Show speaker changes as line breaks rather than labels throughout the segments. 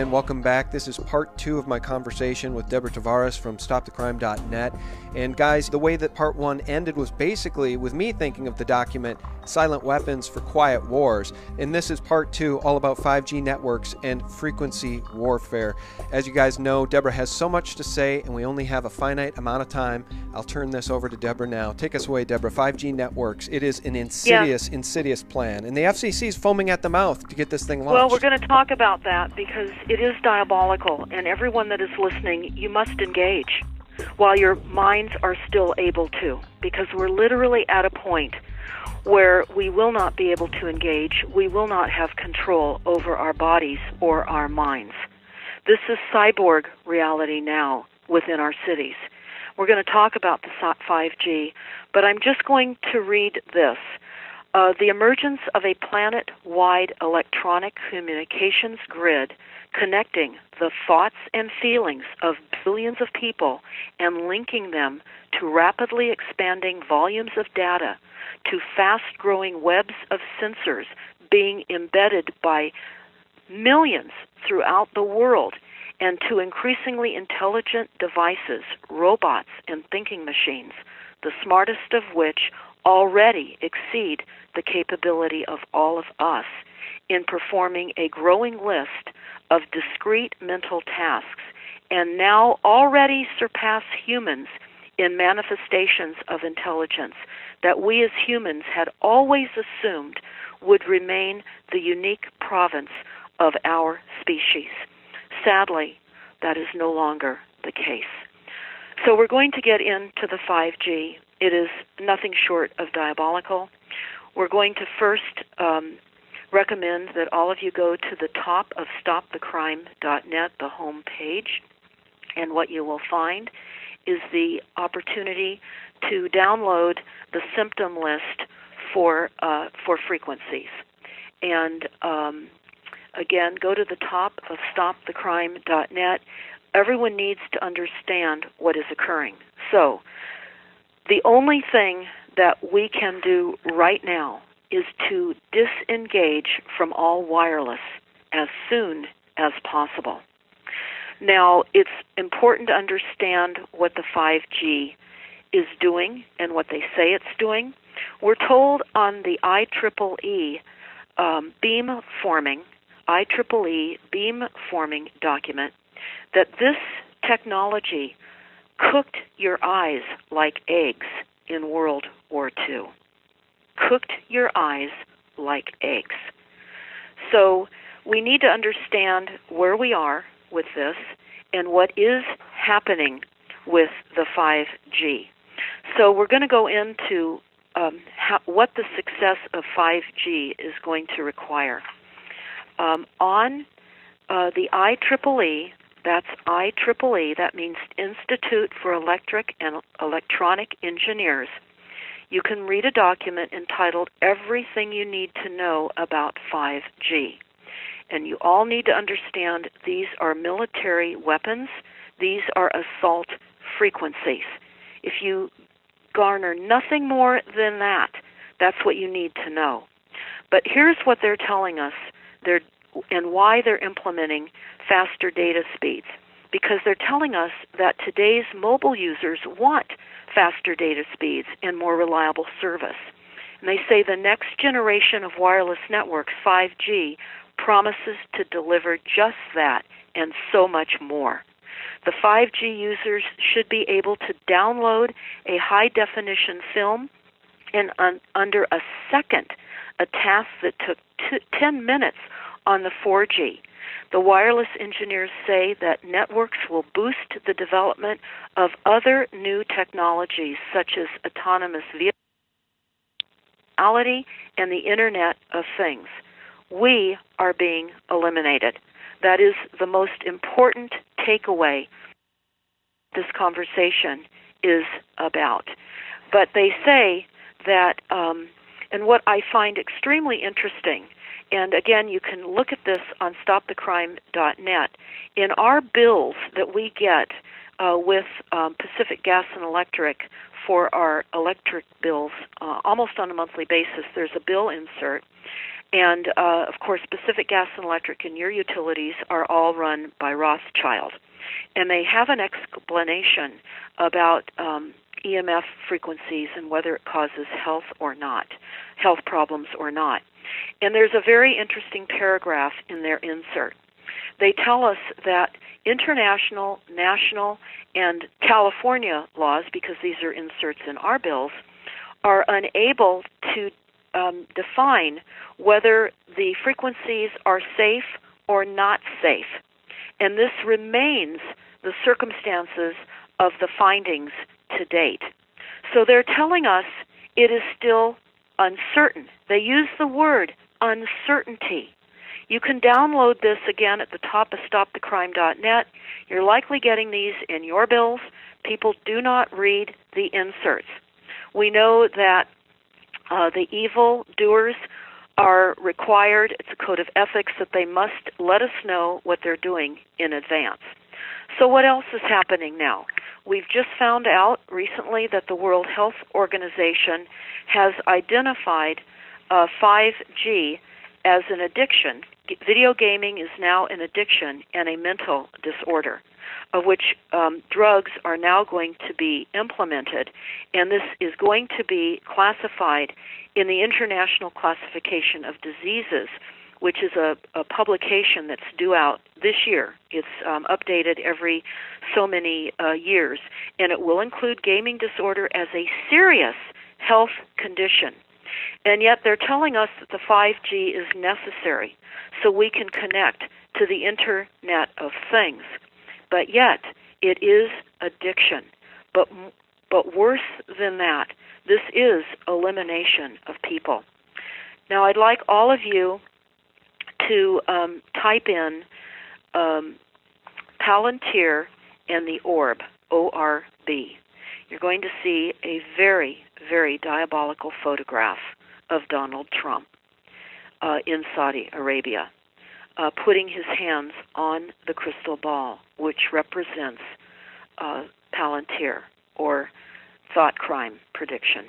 again. Welcome back. This is part 2 of my conversation with Deborah Tavares from StopTheCrime.net. And guys, the way that part 1 ended was basically with me thinking of the document Silent Weapons for Quiet Wars. And this is part 2, all about 5G networks and frequency warfare. As you guys know, Deborah has so much to say, and we only have a finite amount of time. I'll turn this over to Deborah now. Take us away, Deborah. 5G networks. It is an insidious plan. And the FCC is foaming at the mouth to get this thing launched.
Well, we're going to talk about that because it is diabolical, and everyone that is listening, you must engage while your minds are still able to, because we're literally at a point where we will not be able to engage. We will not have control over our bodies or our minds. This is cyborg reality now within our cities. We're going to talk about the 5G, but I'm just going to read this. The emergence of a planet-wide electronic communications grid connecting the thoughts and feelings of billions of people and linking them to rapidly expanding volumes of data, to fast-growing webs of sensors being embedded by millions throughout the world, and to increasingly intelligent devices, robots, and thinking machines, the smartest of which already exceed the capability of all of us in performing a growing list of discrete mental tasks, and now already surpass humans in manifestations of intelligence that we as humans had always assumed would remain the unique province of our species. Sadly, that is no longer the case. So we're going to get into the 5G. It is nothing short of diabolical. We're going to first recommend that all of you go to the top of StopTheCrime.net, the home page, and what you will find is the opportunity to download the symptom list for frequencies. And again, go to the top of StopTheCrime.net. Everyone needs to understand what is occurring. So, the only thing that we can do right now is to disengage from all wireless as soon as possible. Now, it's important to understand what the 5G is doing and what they say it's doing. We're told on the IEEE beamforming document that this technology cooked your eyes like eggs in World War II. Cooked your eyes like eggs. So we need to understand where we are with this and what is happening with the 5G. So we're going to go into what the success of 5G is going to require. On the IEEE, that's IEEE, that means Institute for Electric and Electronic Engineers, you can read a document entitled Everything You Need to Know About 5G. And you all need to understand these are military weapons. These are assault frequencies. If you garner nothing more than that, that's what you need to know. But here's what they're telling us and why they're implementing faster data speeds. Because they're telling us that today's mobile users want faster data speeds and more reliable service. And they say the next generation of wireless networks, 5G, promises to deliver just that and so much more. The 5G users should be able to download a high-definition film in under a second, a task that took 10 minutes on the 4G. The wireless engineers say that networks will boost the development of other new technologies such as autonomous vehicles and the Internet of Things. We are being eliminated. That is the most important takeaway this conversation is about. But they say that, and what I find extremely interesting, and again, you can look at this on StopTheCrime.net. In our bills that we get with Pacific Gas and Electric for our electric bills, almost on a monthly basis, there's a bill insert, And, of course, Pacific Gas and Electric and your utilities are all run by Rothschild. And they have an explanation about EMF frequencies and whether it causes health problems or not. And there's a very interesting paragraph in their insert. They tell us that international, national, and California laws, because these are inserts in our bills, are unable to define whether the frequencies are safe or not safe. And this remains the circumstances of the findings to date. So they're telling us it is still uncertain. They use the word uncertainty. You can download this again at the top of stopthecrime.net. You're likely getting these in your bills. People do not read the inserts. We know that the evil doers are required, it's a code of ethics, that they must let us know what they're doing in advance. So what else is happening now? We've just found out recently that the World Health Organization has identified 5G as an addiction. Video gaming is now an addiction and a mental disorder, of which drugs are now going to be implemented, and this is going to be classified in the International Classification of Diseases, which is a publication that's due out this year. It's updated every so many years, and it will include gaming disorder as a serious health condition. And yet they're telling us that the 5G is necessary so we can connect to the Internet of Things. But yet, it is addiction. But worse than that, this is elimination of people. Now, I'd like all of you to type in Palantir and the Orb, O-R-B. You're going to see a very, very diabolical photograph of Donald Trump in Saudi Arabia, putting his hands on the crystal ball, which represents Palantir, or thought crime prediction.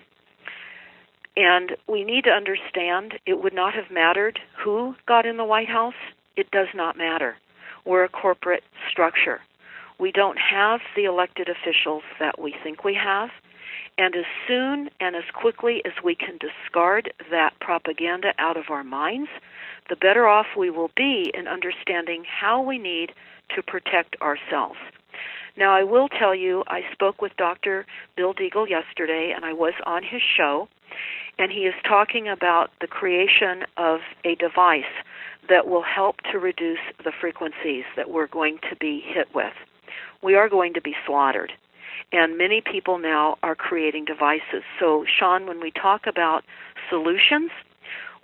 And we need to understand it would not have mattered who got in the White House. It does not matter. We're a corporate structure. We don't have the elected officials that we think we have. And as soon and as quickly as we can discard that propaganda out of our minds, the better off we will be in understanding how we need to protect ourselves. Now, I will tell you, I spoke with Dr. Bill Deagle yesterday, and I was on his show, and he is talking about the creation of a device that will help to reduce the frequencies that we're going to be hit with. We are going to be slaughtered, and many people now are creating devices. So, Sean, when we talk about solutions,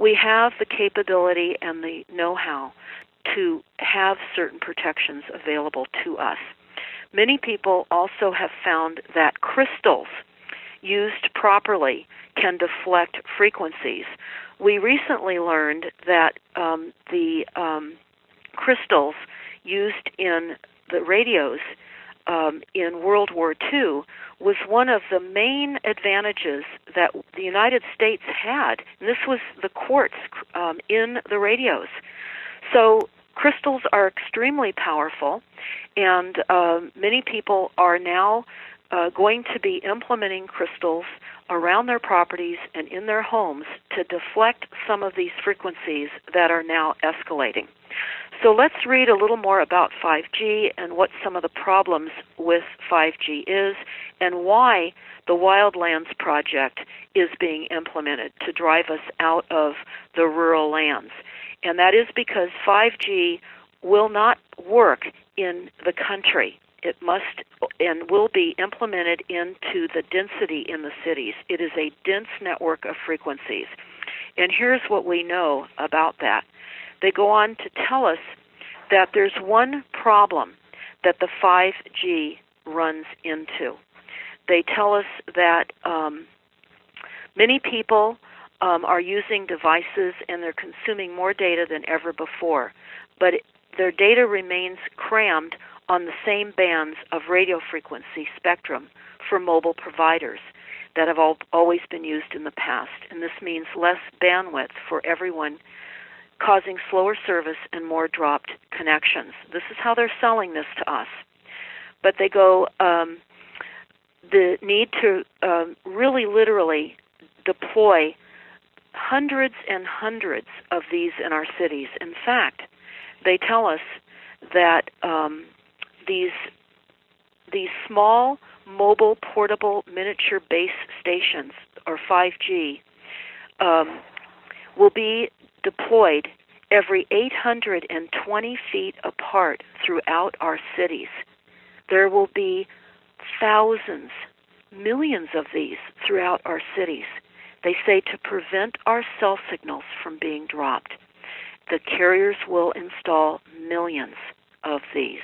we have the capability and the know-how to have certain protections available to us. Many people also have found that crystals used properly can deflect frequencies. We recently learned that the crystals used in the radios in World War II was one of the main advantages that the United States had. And this was the quartz in the radios. So crystals are extremely powerful, and many people are now going to be implementing crystals around their properties and in their homes to deflect some of these frequencies that are now escalating. So let's read a little more about 5G and what some of the problems with 5G is and why the Wildlands Project is being implemented to drive us out of the rural lands. And that is because 5G will not work in the country. It must and will be implemented into the density in the cities. It is a dense network of frequencies. And here's what we know about that. They go on to tell us that there's one problem that the 5G runs into. They tell us that many people are using devices and they're consuming more data than ever before, but their data remains crammed on the same bands of radio frequency spectrum for mobile providers. that have always been used in the past. And this means less bandwidth for everyone, causing slower service and more dropped connections. This is how they're selling this to us. But they go, the need to really literally deploy hundreds and hundreds of these in our cities. In fact, they tell us that these small, mobile, portable, miniature base stations, or 5G, will be deployed every 820 feet apart throughout our cities. There will be thousands, millions of these throughout our cities. They say to prevent our cell signals from being dropped, the carriers will install millions of these,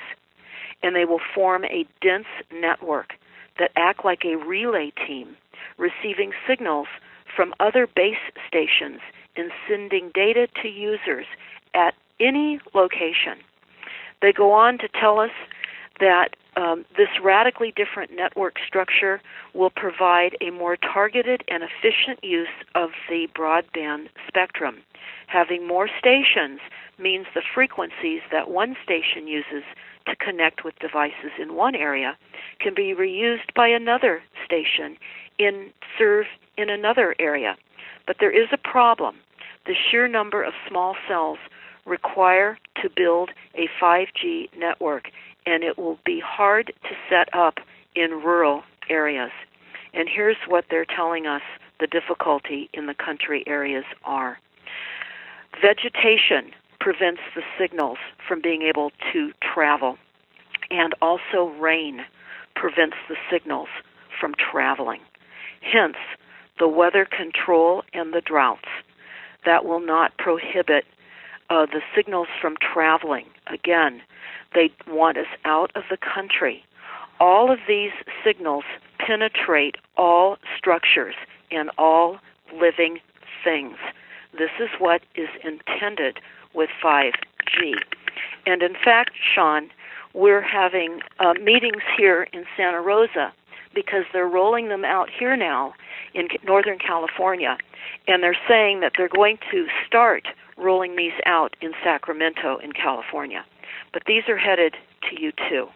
and they will form a dense network that act like a relay team, receiving signals from other base stations and sending data to users at any location. They go on to tell us that this radically different network structure will provide a more targeted and efficient use of the broadband spectrum. Having more stations means the frequencies that one station uses to connect with devices in one area can be reused by another station serve in another area. But there is a problem. The sheer number of small cells require to build a 5G network, and it will be hard to set up in rural areas. And here's what they're telling us the difficulty in the country areas are. Vegetation prevents the signals from being able to travel, and also rain prevents the signals from traveling. Hence, the weather control and the droughts that will not prohibit the signals from traveling. Again, they want us out of the country. All of these signals penetrate all structures and all living things. This is what is intended with 5G. And in fact, Sean, we're having meetings here in Santa Rosa because they're rolling them out here now in Northern California, and they're saying that they're going to start rolling these out in Sacramento in California. But these are headed to you too.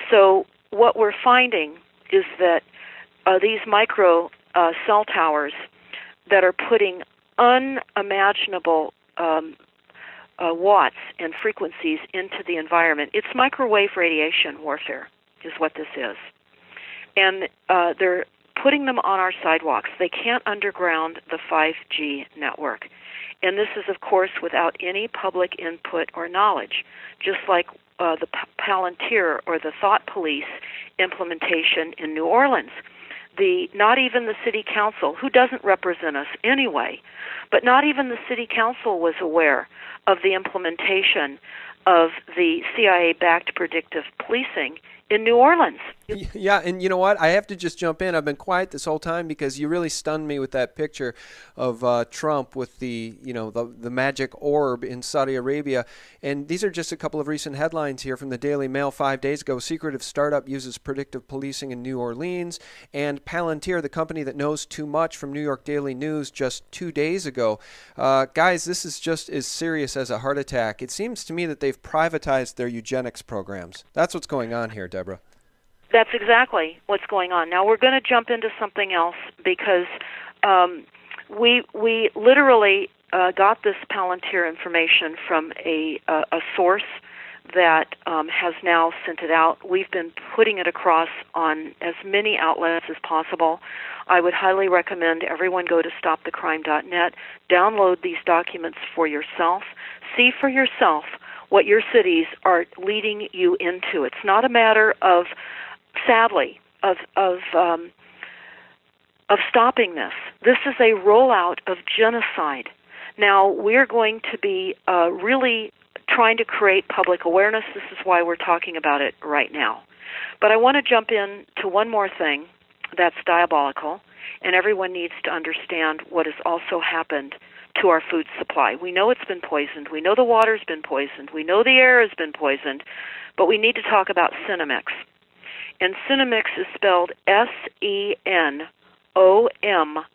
So what we're finding is that these micro cell towers that are putting unimaginable watts and frequencies into the environment, it's microwave radiation warfare is what this is. And they're putting them on our sidewalks. They can't underground the 5G network. And this is, of course, without any public input or knowledge, just like the Palantir or the Thought Police implementation in New Orleans. Not even the city council, who doesn't represent us anyway, but not even the city council was aware of the implementation of the CIA-backed predictive policing in New Orleans.
Yeah, and you know what? I have to just jump in. I've been quiet this whole time because you really stunned me with that picture of Trump with the magic orb in Saudi Arabia. And these are just a couple of recent headlines here from the Daily Mail 5 days ago. Secretive startup uses predictive policing in New Orleans. And Palantir, the company that knows too much, from New York Daily News just 2 days ago. Guys, this is just as serious as a heart attack. It seems to me that they've privatized their eugenics programs. That's what's going on here, Deborah.
That's exactly what's going on. Now we're going to jump into something else because we literally got this Palantir information from a source that has now sent it out. We've been putting it across on as many outlets as possible. I would highly recommend everyone go to stopthecrime.net, download these documents for yourself, see for yourself what your cities are leading you into. It's not a matter of, sadly, of stopping this. This is a rollout of genocide. Now, we're going to be really trying to create public awareness. This is why we're talking about it right now. But I want to jump in to one more thing that's diabolical, and everyone needs to understand what has also happened to our food supply. We know it's been poisoned. We know the water's been poisoned. We know the air has been poisoned. But we need to talk about Sinomix. And Sinomix is spelled Senomix. SENOMYX.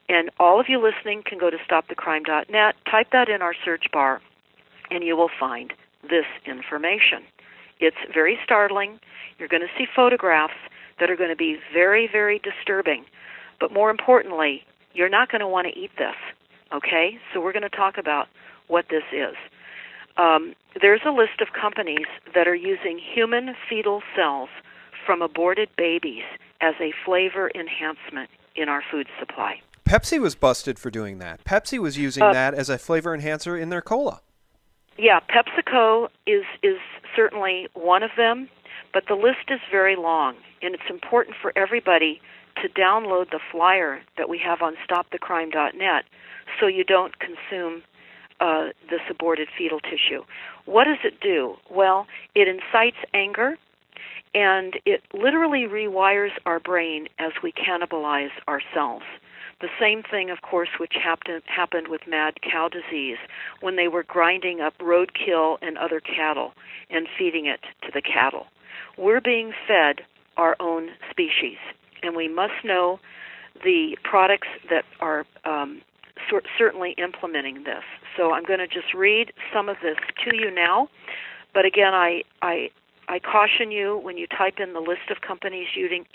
And all of you listening can go to stopthecrime.net, type that in our search bar, and you will find this information. It's very startling. You're going to see photographs that are going to be very, very disturbing. But more importantly, you're not going to want to eat this, okay? So we're going to talk about what this is. There's a list of companies that are using human fetal cells from aborted babies as a flavor enhancement in our food supply.
Pepsi was busted for doing that. Pepsi was using that as a flavor enhancer in their cola.
Yeah, PepsiCo is certainly one of them, but the list is very long, and it's important for everybody to download the flyer that we have on stopthecrime.net so you don't consume this aborted fetal tissue. What does it do? Well, it incites anger, and it literally rewires our brain as we cannibalize ourselves. The same thing, of course, which happened with mad cow disease when they were grinding up roadkill and other cattle and feeding it to the cattle. We're being fed our own species, and we must know the products that are certainly implementing this. So I'm going to just read some of this to you now. But again, I caution you when you type in the list of companies using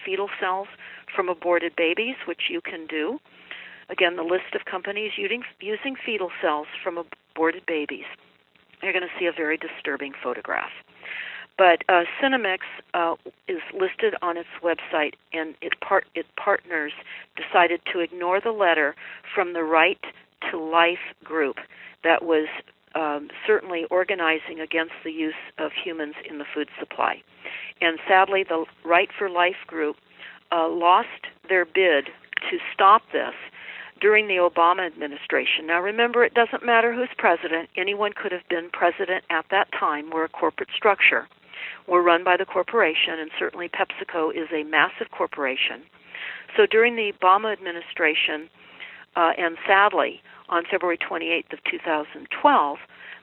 fetal cells from aborted babies, which you can do. Again, the list of companies using fetal cells from aborted babies. You're going to see a very disturbing photograph. But Cinemix is listed on its website, and its partners decided to ignore the letter from the Right to Life group that was certainly organizing against the use of humans in the food supply. And sadly, the Right for Life group lost their bid to stop this during the Obama administration. Now remember, it doesn't matter who's president. Anyone could have been president at that time. We're a corporate structure. We're run by the corporation, and certainly PepsiCo is a massive corporation. So during the Obama administration, and sadly, on February 28th of 2012,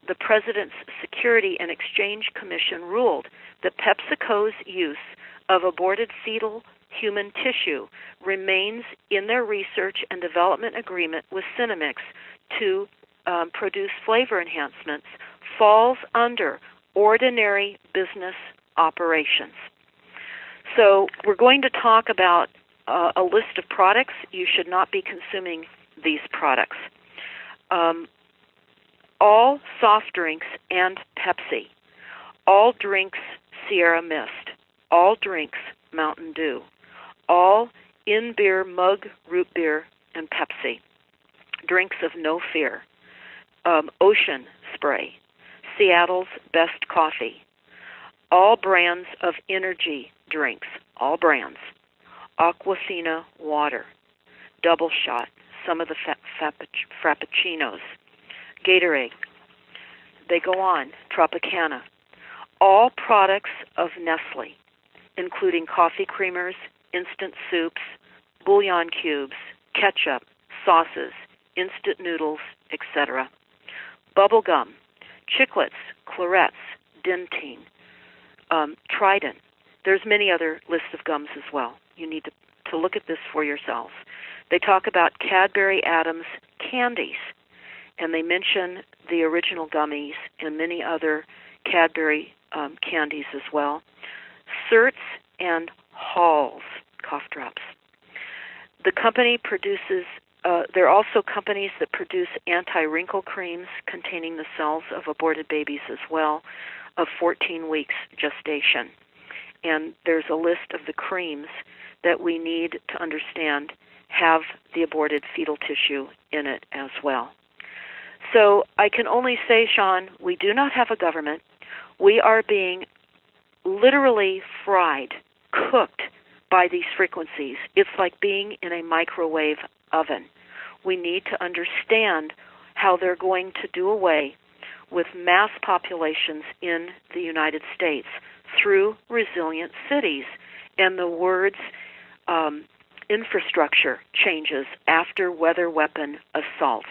the President's Security and Exchange Commission ruled that PepsiCo's use of aborted fetal human tissue remains in their research and development agreement with Cinemix to produce flavor enhancements, falls under ordinary business operations. So we're going to talk about a list of products. You should not be consuming these products. All soft drinks and Pepsi, all drinks Sierra Mist, all drinks Mountain Dew, all in-beer mug root beer and Pepsi, drinks of No Fear, Ocean Spray, Seattle's Best Coffee, all brands of energy drinks, all brands, Aquafina water, Double Shot, some of the Frappuccinos, Gatorade, they go on, Tropicana, all products of Nestle, including coffee creamers, instant soups, bouillon cubes, ketchup, sauces, instant noodles, etc. Bubble gum, Chiclets, Clarets, Dentyne, Trident. There's many other lists of gums as well. You need to look at this for yourselves. They talk about Cadbury Adams candies, and they mention the original gummies and many other Cadbury candies as well. Certs and Halls cough drops. The company produces, there are also companies that produce anti-wrinkle creams containing the cells of aborted babies as well, of 14 weeks gestation. And there's a list of the creams that we need to understand have the aborted fetal tissue in it as well. So I can only say, Sean, we do not have a government. We are being literally fried, cooked by these frequencies. It's like being in a microwave oven. We need to understand how they're going to do away with mass populations in the United States through resilient cities. And the words infrastructure changes after weather weapon assaults.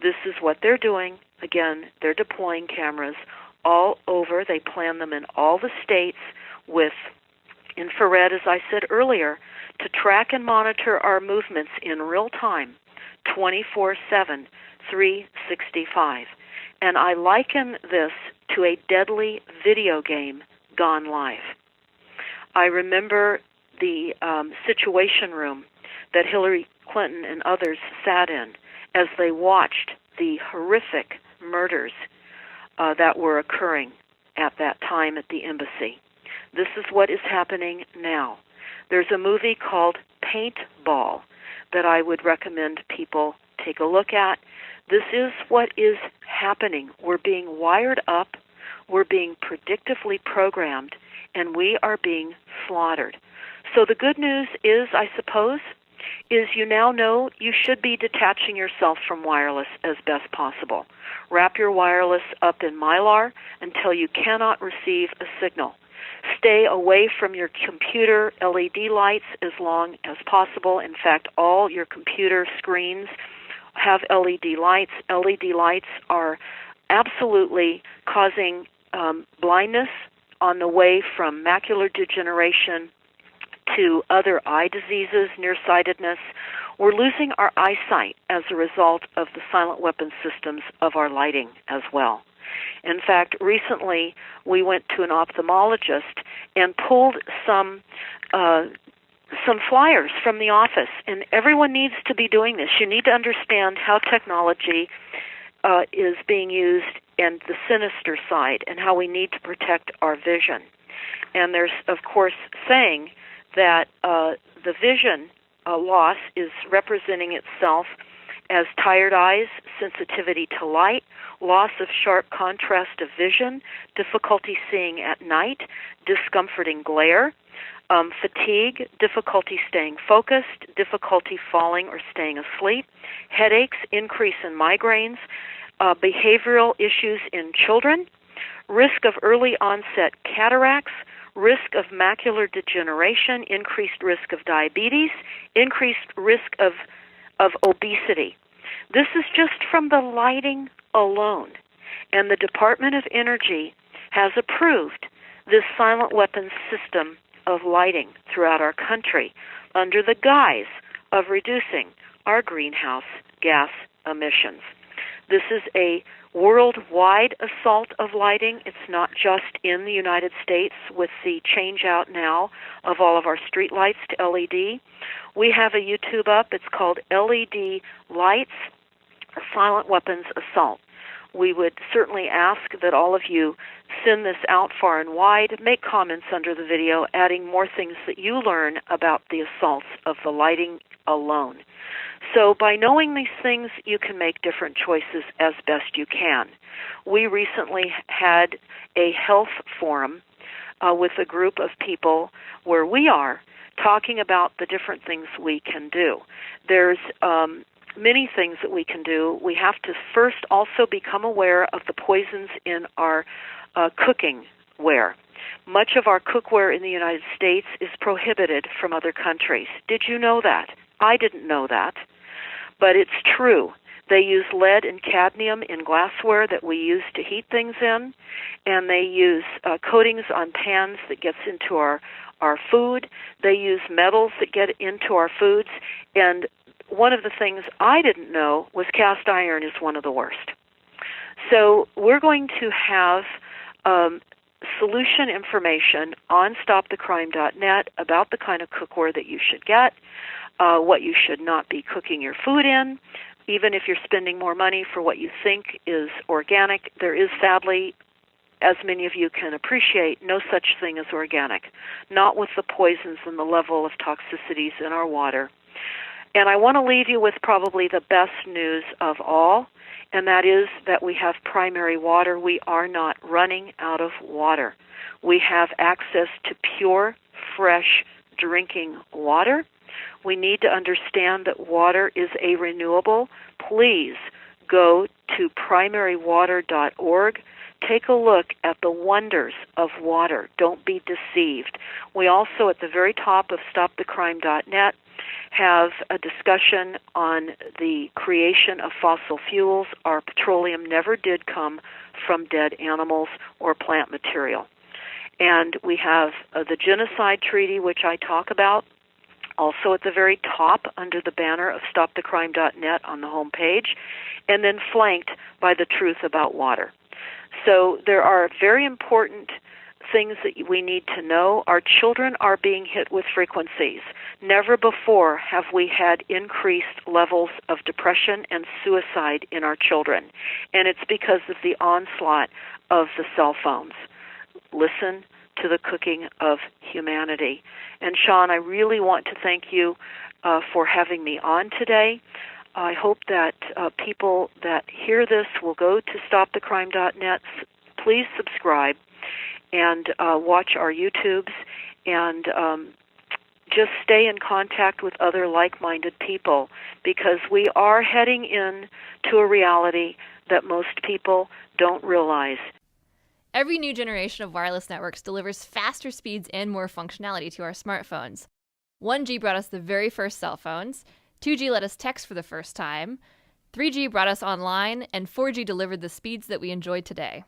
This is what they're doing. Again, they're deploying cameras all over. They plan them in all the states with infrared, as I said earlier, to track and monitor our movements in real time, 24/7, 365. And I liken this to a deadly video game gone live. I remember the Situation Room that Hillary Clinton and others sat in as they watched the horrific murders that were occurring at that time at the embassy. This is what is happening now. There's a movie called Paintball that I would recommend people take a look at. This is what is happening. We're being wired up, we're being predictively programmed, and we are being slaughtered. So the good news is, I suppose, is you now know you should be detaching yourself from wireless as best possible. Wrap your wireless up in Mylar until you cannot receive a signal. Stay away from your computer LED lights as long as possible. In fact, all your computer screens have LED lights. LED lights are absolutely causing blindness on the way from macular degeneration to other eye diseases, nearsightedness. We're losing our eyesight as a result of the silent weapon systems of our lighting as well. In fact, recently we went to an ophthalmologist and pulled some flyers from the office, and everyone needs to be doing this. You need to understand how technology is being used and the sinister side and how we need to protect our vision. And there's, of course, saying that the vision loss is representing itself as tired eyes, sensitivity to light, loss of sharp contrast of vision, difficulty seeing at night, discomforting glare, fatigue, difficulty staying focused, difficulty falling or staying asleep, headaches, increase in migraines, behavioral issues in children, risk of early onset cataracts, risk of macular degeneration, increased risk of diabetes, increased risk of obesity. This is just from the lighting alone. And the Department of Energy has approved this silent weapons system of lighting throughout our country under the guise of reducing our greenhouse gas emissions. This is a worldwide assault of lighting. It's not just in the United States with the change out now of all of our street lights to LED. We have a YouTube up. It's called LED Lights, a Silent Weapons Assault. We would certainly ask that all of you send this out far and wide, make comments under the video, adding more things that you learn about the assaults of the lighting alone. So by knowing these things, you can make different choices as best you can. We recently had a health forum with a group of people where we are talking about the different things we can do. There's many things that we can do. We have to first also become aware of the poisons in our cooking ware. Much of our cookware in the United States is prohibited from other countries. Did you know that? I didn't know that, but it's true. They use lead and cadmium in glassware that we use to heat things in, and they use coatings on pans that gets into our food. They use metals that get into our foods, and one of the things I didn't know was cast iron is one of the worst. So we're going to have solution information on stopthecrime.net about the kind of cookware that you should get, what you should not be cooking your food in. Even if you're spending more money for what you think is organic, there is sadly, as many of you can appreciate, no such thing as organic, not with the poisons and the level of toxicities in our water. And I want to leave you with probably the best news of all, and that is that we have primary water. We are not running out of water. We have access to pure, fresh drinking water. We need to understand that water is a renewable. Please go to primarywater.org. Take a look at the wonders of water. Don't be deceived. We also, at the very top of stopthecrime.net, have a discussion on the creation of fossil fuels. Our petroleum never did come from dead animals or plant material. And we have the Genocide Treaty, which I talk about, also at the very top under the banner of stopthecrime.net on the home page, and then flanked by the truth about water. So there are very important things that we need to know. Our children are being hit with frequencies. Never before have we had increased levels of depression and suicide in our children, and it's because of the onslaught of the cell phones. Listen to the cooking of humanity. And Sean, I really want to thank you for having me on today. I hope that people that hear this will go to stopthecrime.net. Please subscribe and watch our YouTubes, and just stay in contact with other like-minded people, because we are heading in to a reality that most people don't realize.
Every new generation of wireless networks delivers faster speeds and more functionality to our smartphones. 1G brought us the very first cell phones, 2G let us text for the first time, 3G brought us online, and 4G delivered the speeds that we enjoy today.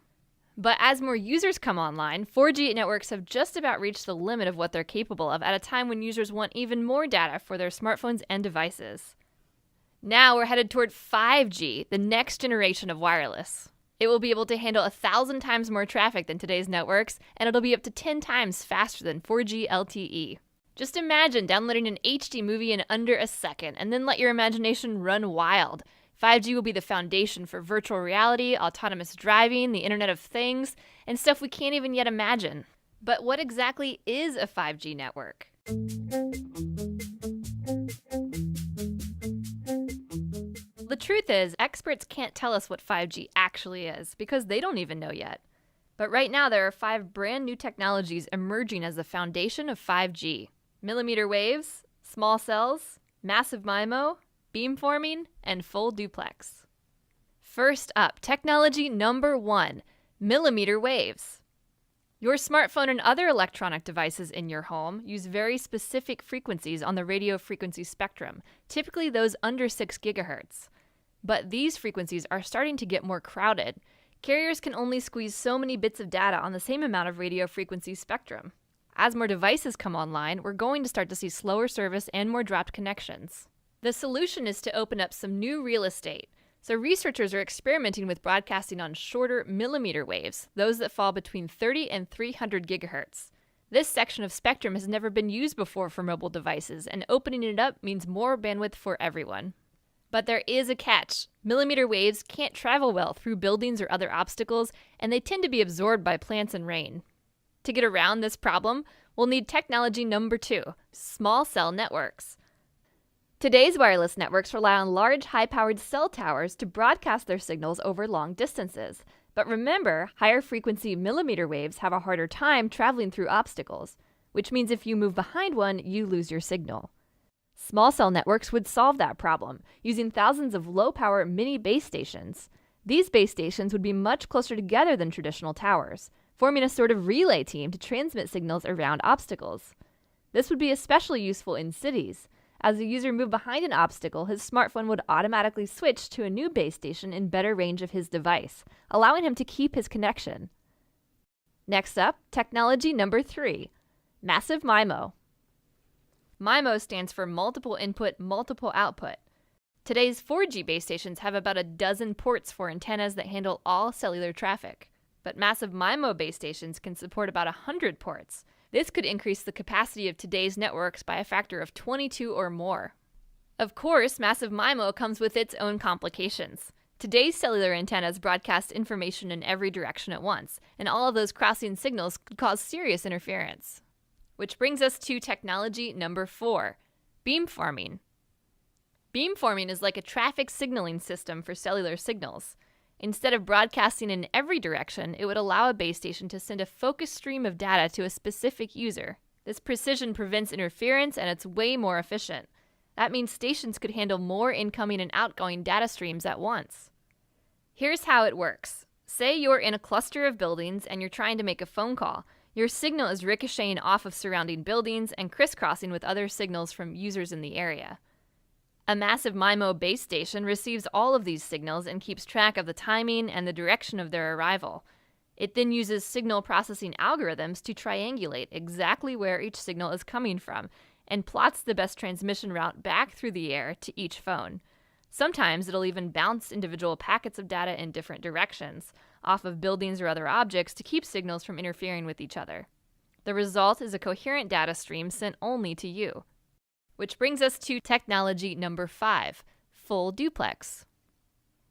But as more users come online, 4G networks have just about reached the limit of what they're capable of at a time when users want even more data for their smartphones and devices. Now we're headed toward 5G, the next generation of wireless. It will be able to handle 1,000 times more traffic than today's networks, and it'll be up to 10 times faster than 4G LTE. Just imagine downloading an HD movie in under a second, and then let your imagination run wild. 5G will be the foundation for virtual reality, autonomous driving, the Internet of Things, and stuff we can't even yet imagine. But what exactly is a 5G network? The truth is, experts can't tell us what 5G actually is, because they don't even know yet. But right now, there are 5 brand new technologies emerging as the foundation of 5G. Millimeter waves, small cells, massive MIMO, beamforming, and full duplex. First up, technology number 1, millimeter waves. Your smartphone and other electronic devices in your home use very specific frequencies on the radio frequency spectrum, typically those under 6 gigahertz. But these frequencies are starting to get more crowded. Carriers can only squeeze so many bits of data on the same amount of radio frequency spectrum. As more devices come online, we're going to start to see slower service and more dropped connections. The solution is to open up some new real estate. So researchers are experimenting with broadcasting on shorter millimeter waves, those that fall between 30 and 300 gigahertz. This section of spectrum has never been used before for mobile devices, and opening it up means more bandwidth for everyone. But there is a catch. Millimeter waves can't travel well through buildings or other obstacles, and they tend to be absorbed by plants and rain. To get around this problem, we'll need technology number 2, small cell networks. Today's wireless networks rely on large, high-powered cell towers to broadcast their signals over long distances. But remember, higher frequency millimeter waves have a harder time traveling through obstacles, which means if you move behind one, you lose your signal. Small cell networks would solve that problem, using thousands of low-power mini base stations. These base stations would be much closer together than traditional towers, forming a sort of relay team to transmit signals around obstacles. This would be especially useful in cities. As the user moved behind an obstacle, his smartphone would automatically switch to a new base station in better range of his device, allowing him to keep his connection. Next up, technology number 3, massive MIMO. MIMO stands for multiple input, multiple output. Today's 4G base stations have about a dozen ports for antennas that handle all cellular traffic. But massive MIMO base stations can support about 100 ports. This could increase the capacity of today's networks by a factor of 22 or more. Of course, massive MIMO comes with its own complications. Today's cellular antennas broadcast information in every direction at once, and all of those crossing signals could cause serious interference. Which brings us to technology number 4, beamforming. Beamforming is like a traffic signaling system for cellular signals. Instead of broadcasting in every direction, it would allow a base station to send a focused stream of data to a specific user. This precision prevents interference, and it's way more efficient. That means stations could handle more incoming and outgoing data streams at once. Here's how it works. Say you're in a cluster of buildings and you're trying to make a phone call. Your signal is ricocheting off of surrounding buildings and crisscrossing with other signals from users in the area. A massive MIMO base station receives all of these signals and keeps track of the timing and the direction of their arrival. It then uses signal processing algorithms to triangulate exactly where each signal is coming from and plots the best transmission route back through the air to each phone. Sometimes it'll even bounce individual packets of data in different directions, off of buildings or other objects to keep signals from interfering with each other. The result is a coherent data stream sent only to you. Which brings us to technology number 5, full duplex.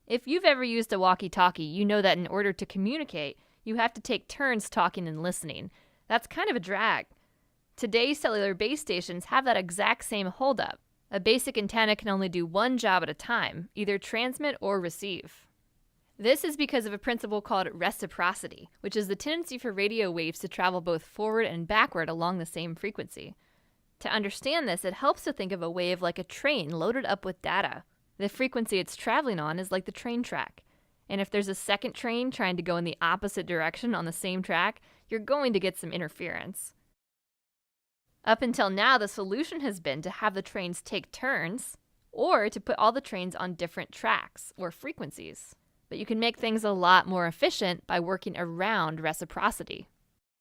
If you've ever used a walkie-talkie, you know that in order to communicate, you have to take turns talking and listening. That's kind of a drag. Today's cellular base stations have that exact same holdup. A basic antenna can only do one job at a time, either transmit or receive. This is because of a principle called reciprocity, which is the tendency for radio waves to travel both forward and backward along the same frequency. To understand this, it helps to think of a wave like a train loaded up with data. The frequency it's traveling on is like the train track. And if there's a second train trying to go in the opposite direction on the same track, you're going to get some interference. Up until now, the solution has been to have the trains take turns, or to put all the trains on different tracks or frequencies. But you can make things a lot more efficient by working around reciprocity.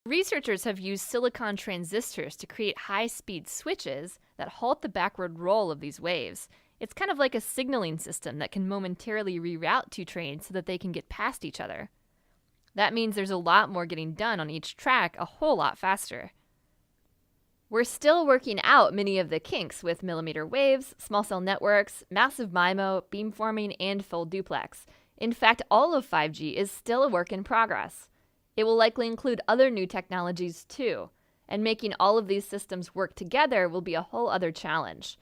Researchers have used silicon transistors to create high-speed switches that halt the backward roll of these waves. It's kind of like a signaling system that can momentarily reroute two trains so that they can get past each other. That means there's a lot more getting done on each track a whole lot faster. We're still working out many of the kinks with millimeter waves, small cell networks, massive MIMO, beamforming, and full duplex. In fact, all of 5G is still a work in progress. It will likely include other new technologies too, and making all of these systems work together will be a whole other challenge.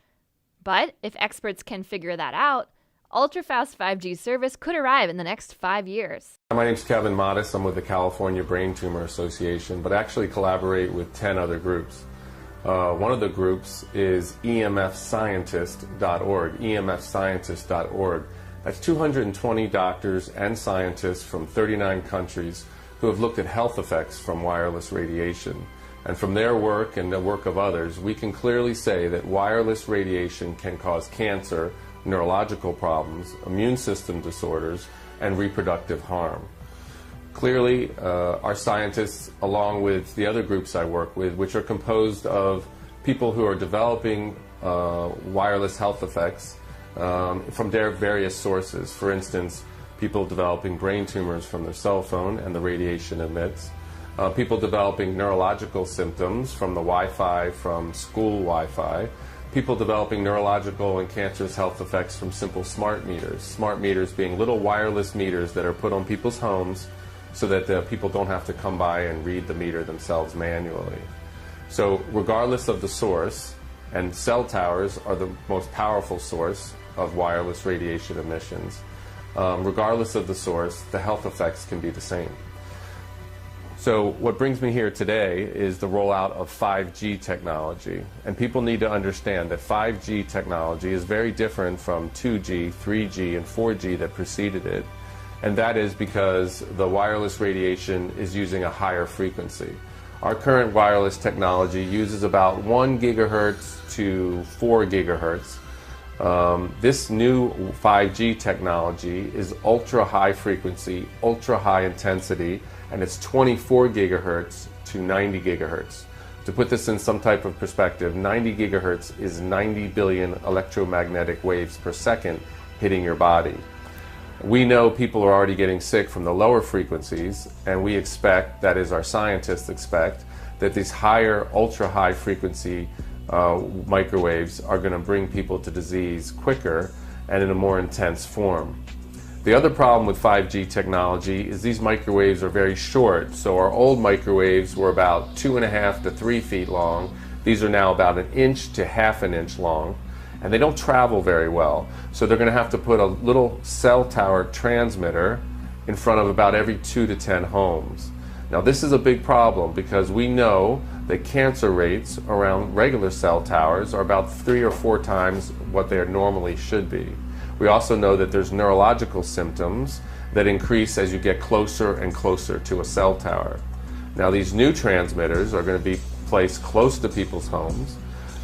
But if experts can figure that out, ultra-fast 5G service could arrive in the next 5 years.
My name is Kevin Modis. I'm with the California Brain Tumor Association, but actually collaborate with 10 other groups. One of the groups is emfscientist.org, emfscientist.org. That's 220 doctors and scientists from 39 countries who have looked at health effects from wireless radiation. And from their work and the work of others, we can clearly say that wireless radiation can cause cancer, neurological problems, immune system disorders, and reproductive harm. Clearly, our scientists, along with the other groups I work with, which are composed of people who are developing wireless health effects from their various sources. For instance, people developing brain tumors from their cell phone and the radiation emits, people developing neurological symptoms from the Wi-Fi, from school Wi-Fi, people developing neurological and cancerous health effects from simple smart meters being little wireless meters that are put on people's homes so that people don't have to come by and read the meter themselves manually. So regardless of the source, and cell towers are the most powerful source of wireless radiation emissions, regardless of the source, the health effects can be the same. So what brings me here today is the rollout of 5G technology. And people need to understand that 5G technology is very different from 2G, 3G, and 4G that preceded it. And that is because the wireless radiation is using a higher frequency. Our current wireless technology uses about 1 gigahertz to 4 gigahertz. This new 5G technology is ultra high frequency, ultra high intensity, and it's 24 gigahertz to 90 gigahertz. To put this in some type of perspective, 90 gigahertz is 90 billion electromagnetic waves per second hitting your body. We know people are already getting sick from the lower frequencies, and we expect, that is our scientists expect, that these higher, ultra high frequency microwaves are going to bring people to disease quicker and in a more intense form. The other problem with 5G technology is these microwaves are very short. So our old microwaves were about 2.5 to 3 feet long. These are now about 1 inch to half an inch long, and they don't travel very well. So they're going to have to put a little cell tower transmitter in front of about every 2 to 10 homes. Now this is a big problem because we know that cancer rates around regular cell towers are about 3 or 4 times what they normally should be. We also know that there's neurological symptoms that increase as you get closer and closer to a cell tower. Now these new transmitters are going to be placed close to people's homes.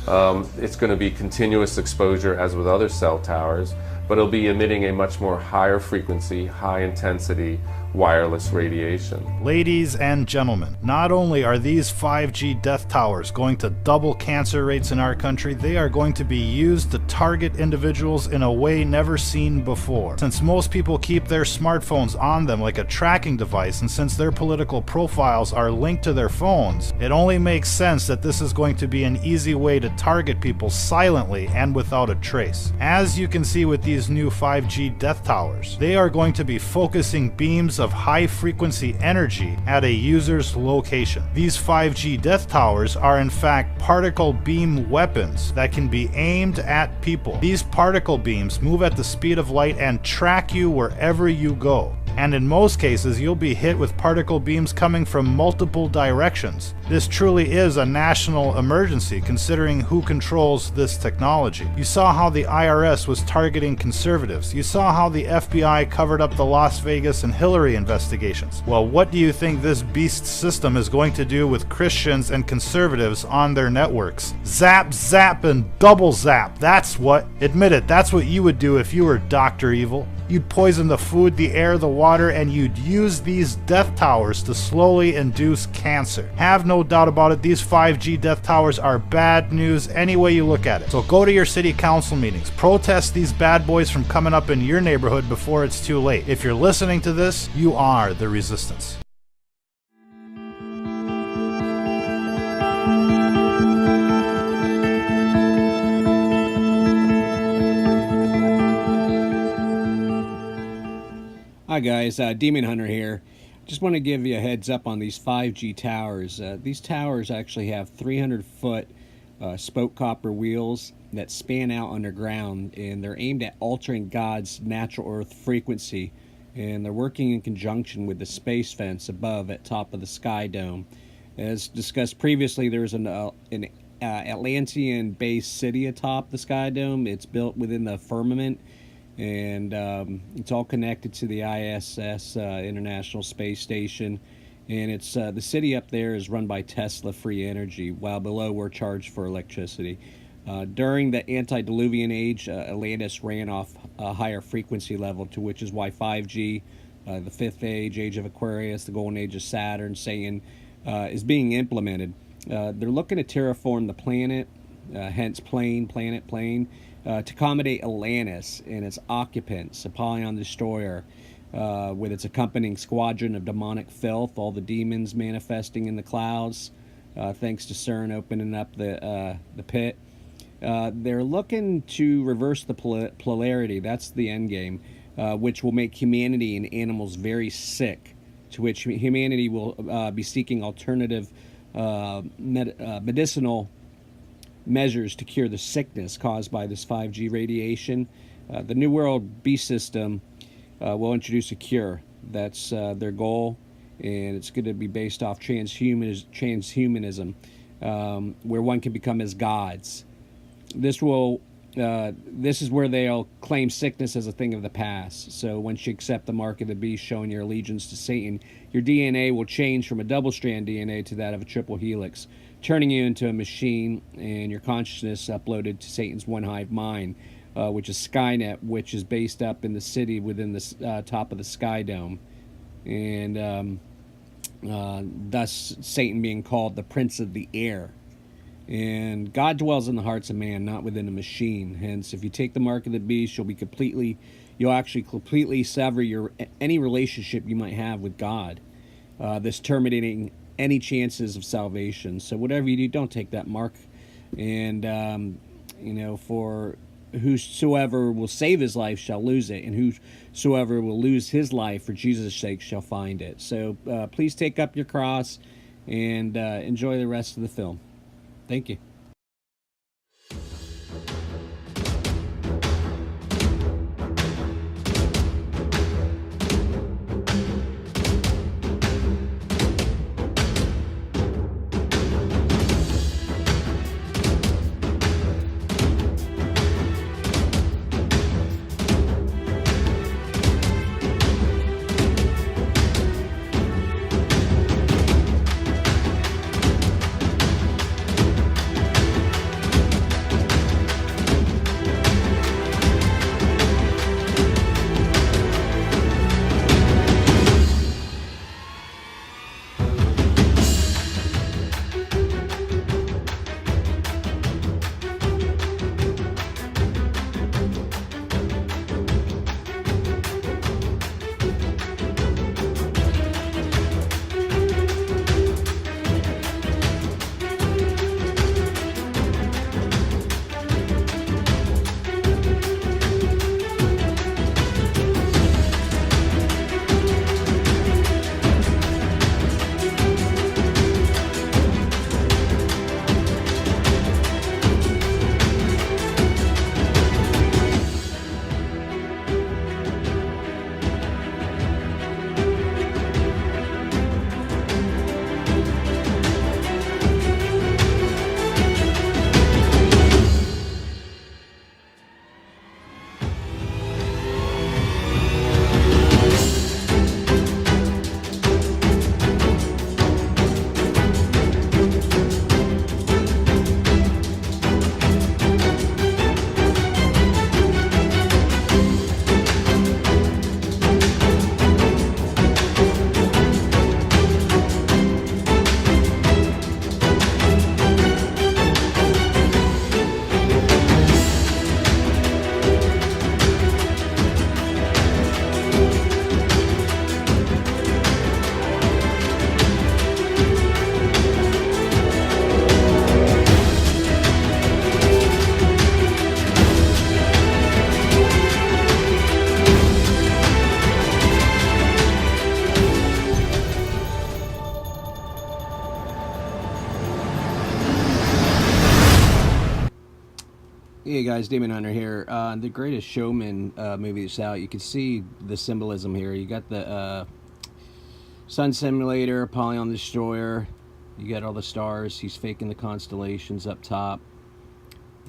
It's going to be continuous exposure as with other cell towers, but it'll be emitting a much more higher frequency, high intensity wireless radiation.
Ladies and gentlemen, not only are these 5G death towers going to double cancer rates in our country, they are going to be used to target individuals in a way never seen before. Since most people keep their smartphones on them like a tracking device, and since their political profiles are linked to their phones, it only makes sense that this is going to be an easy way to target people silently and without a trace. As you can see with these new 5G death towers, they are going to be focusing beams of high-frequency energy at a user's location. These 5G death towers are in fact particle beam weapons that can be aimed at people. These particle beams move at the speed of light and track you wherever you go. And in most cases, you'll be hit with particle beams coming from multiple directions. This truly is a national emergency, considering who controls this technology. You saw how the IRS was targeting conservatives. You saw how the FBI covered up the Las Vegas and Hillary investigations. Well, what do you think this beast system is going to do with Christians and conservatives on their networks? Zap, zap, and double zap. That's what. Admit it, that's what you would do if you were Dr. Evil. You'd poison the food, the air, the water, and you'd use these death towers to slowly induce cancer. Have no doubt about it, these 5G death towers are bad news any way you look at it. So go to your city council meetings. Protest these bad boys from coming up in your neighborhood before it's too late. If you're listening to this, you are the resistance.
Hi guys, Demon Hunter here. Just want to give you a heads up on these 5G towers. These towers actually have 300-foot spoke copper wheels that span out underground, and they're aimed at altering God's natural earth frequency, and they're working in conjunction with the space fence above at top of the Sky Dome. As discussed previously, there's an Atlantean-based city atop the Sky Dome. It's built within the firmament, and it's all connected to the ISS, International Space Station, and it's the city up there is run by Tesla Free Energy, while below we're charged for electricity. During the antediluvian age, Atlantis ran off a higher frequency level, to which is why 5G, the fifth age, age of Aquarius, the golden age of Saturn, Satan, is being implemented. They're looking to terraform the planet, hence planet, to accommodate Atlantis and its occupants, Apollyon Destroyer, with its accompanying squadron of demonic filth, all the demons manifesting in the clouds, thanks to CERN opening up the pit. They're looking to reverse the polarity. That's the end game, which will make humanity and animals very sick, to which humanity will be seeking alternative medicinal measures to cure the sickness caused by this 5G radiation. The New World Beast System will introduce a cure. That's their goal, and it's going to be based off transhumanism, where one can become as gods. This is where they'll claim sickness as a thing of the past. So once you accept the mark of the beast, showing your allegiance to Satan, your DNA will change from a double-strand DNA to that of a triple helix, turning you into a machine, and your consciousness uploaded to Satan's one hive mind, which is Skynet, which is based up in the city within the top of the Sky Dome, and thus Satan being called the Prince of the Air. And God dwells in the hearts of man, not within a machine. Hence, if you take the mark of the beast, you'll actually completely sever any relationship you might have with God, this terminating any chances of salvation. So whatever you do, don't take that mark. And for whosoever will save his life shall lose it, and whosoever will lose his life for Jesus' sake shall find it. So please take up your cross and enjoy the rest of the film. Thank you. Hey guys, Damon Hunter here. The Greatest Showman movie that's out. You can see the symbolism here. You got the Sun Simulator, Apollyon Destroyer. You got all the stars. He's faking the constellations up top.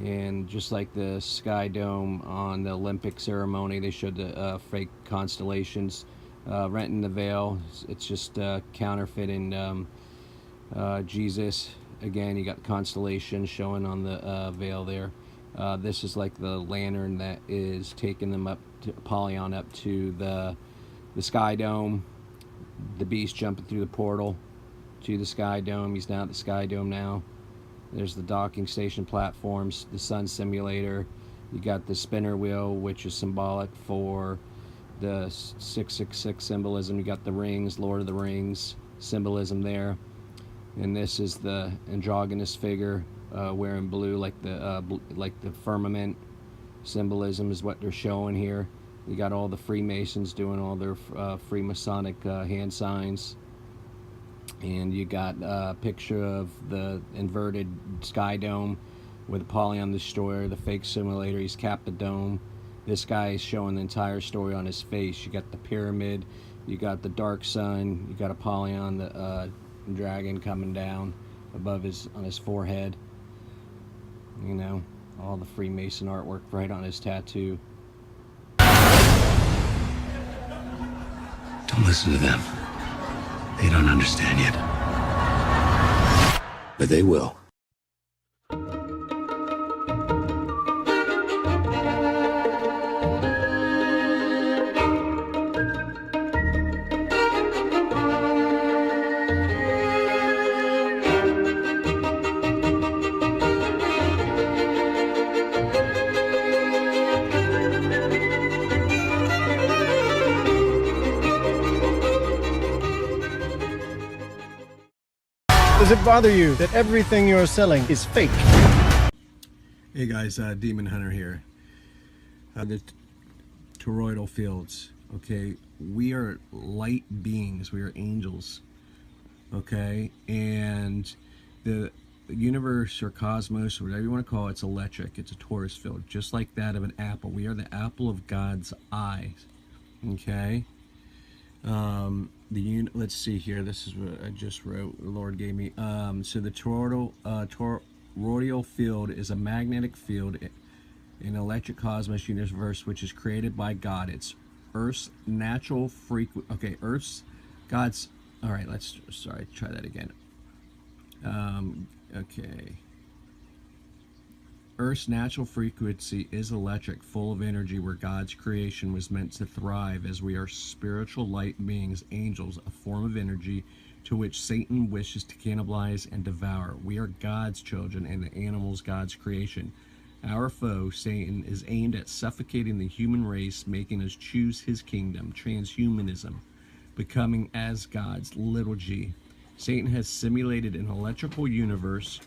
And just like the Sky Dome on the Olympic ceremony, they showed the fake constellations. Renting the veil. It's just counterfeiting Jesus. Again, you got constellations showing on the veil there. This is like the lantern that is taking them up to Apollyon, up to the Sky Dome. The beast jumping through the portal to the Sky Dome. He's now at the Sky Dome now. There's the docking station platforms, the Sun Simulator. You got the spinner wheel, which is symbolic for the 666 symbolism. You got the rings, Lord of the Rings symbolism there. And this is the androgynous figure wearing blue, like the firmament symbolism is what they're showing here. You got all the Freemasons doing all their Freemasonic hand signs. And you got a picture of the inverted Sky Dome with Apollyon Destroyer, the fake simulator. He's capped the dome. This guy is showing the entire story on his face. You got the pyramid, you got the dark sun, you got Apollyon, the dragon coming down above on his forehead. You know, all the Freemason artwork right on his tattoo.
Don't listen to them. They don't understand yet. But they will.
Does it bother you that everything you're selling is fake?
Hey guys, Demon Hunter here. The toroidal fields, okay? We are light beings, we are angels, okay? And the universe or cosmos, or whatever you want to call it, it's electric. It's a torus field, just like that of an apple. We are the apple of God's eyes, okay? Let's see here. This is what I just wrote. The Lord gave me. So the toroidal field is a magnetic field in electric cosmos universe, which is created by God. It's Earth's natural frequency. Okay, God's. All right. Try that again. Okay. Earth's natural frequency is electric, full of energy, where God's creation was meant to thrive, as we are spiritual light beings, angels, a form of energy to which Satan wishes to cannibalize and devour. We are God's children, and the animals God's creation. Our foe, Satan, is aimed at suffocating the human race, making us choose his kingdom, transhumanism, becoming as God's little g. Satan has simulated an electrical universe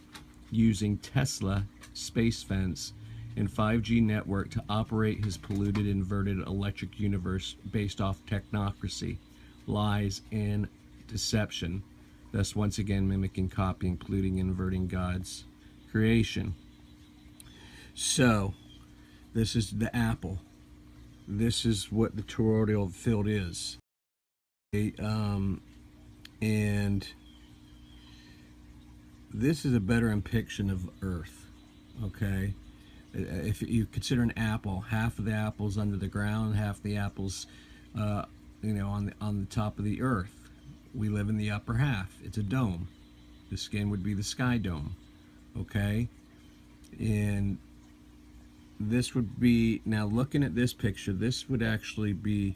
using Tesla space fence and 5G network to operate his polluted, inverted electric universe based off technocracy, lies, and deception, thus once again mimicking, copying, polluting, inverting God's creation. So this is the apple. This is what the toroidal field is. And this is a better depiction of Earth. Okay, if you consider an apple, half of the apple's under the ground, half of the apple's, on the top of the earth. We live in the upper half. It's a dome. The skin would be the Sky Dome. Okay, and this would be, now looking at this picture, this would actually be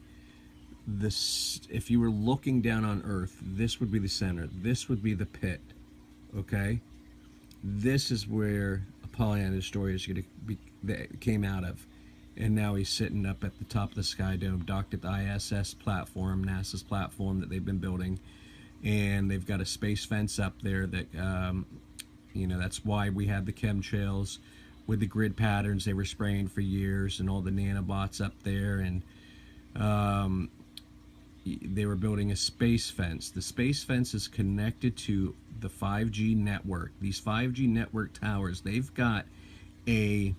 this. If you were looking down on Earth, this would be the center. This would be the pit. Okay, this is where Apollyon Destroyer is going to be, that came out of, and now he's sitting up at the top of the Sky Dome, docked at the ISS platform, NASA's platform that they've been building, and they've got a space fence up there that, that's why we had the chemtrails with the grid patterns they were spraying for years, and all the nanobots up there, and they were building a space fence. The space fence is connected to the 5G network. These 5G network towers, they've got a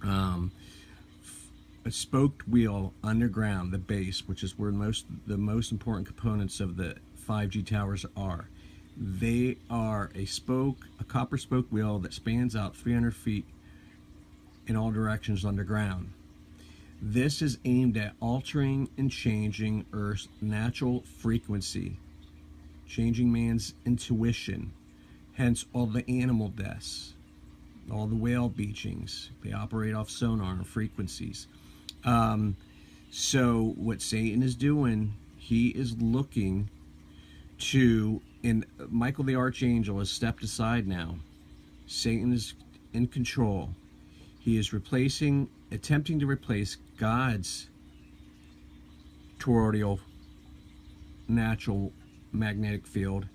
A spoked wheel underground, the base, which is where the most important components of the 5G towers are. They are a copper spoke wheel that spans out 300 feet in all directions underground. This is aimed at altering and changing Earth's natural frequency, changing man's intuition, hence all the animal deaths, all the whale beachings. They operate off sonar and frequencies. So what Satan is doing, he is looking to, and Michael the Archangel has stepped aside now. Satan is in control. He is attempting to replace God's toroidal natural magnetic field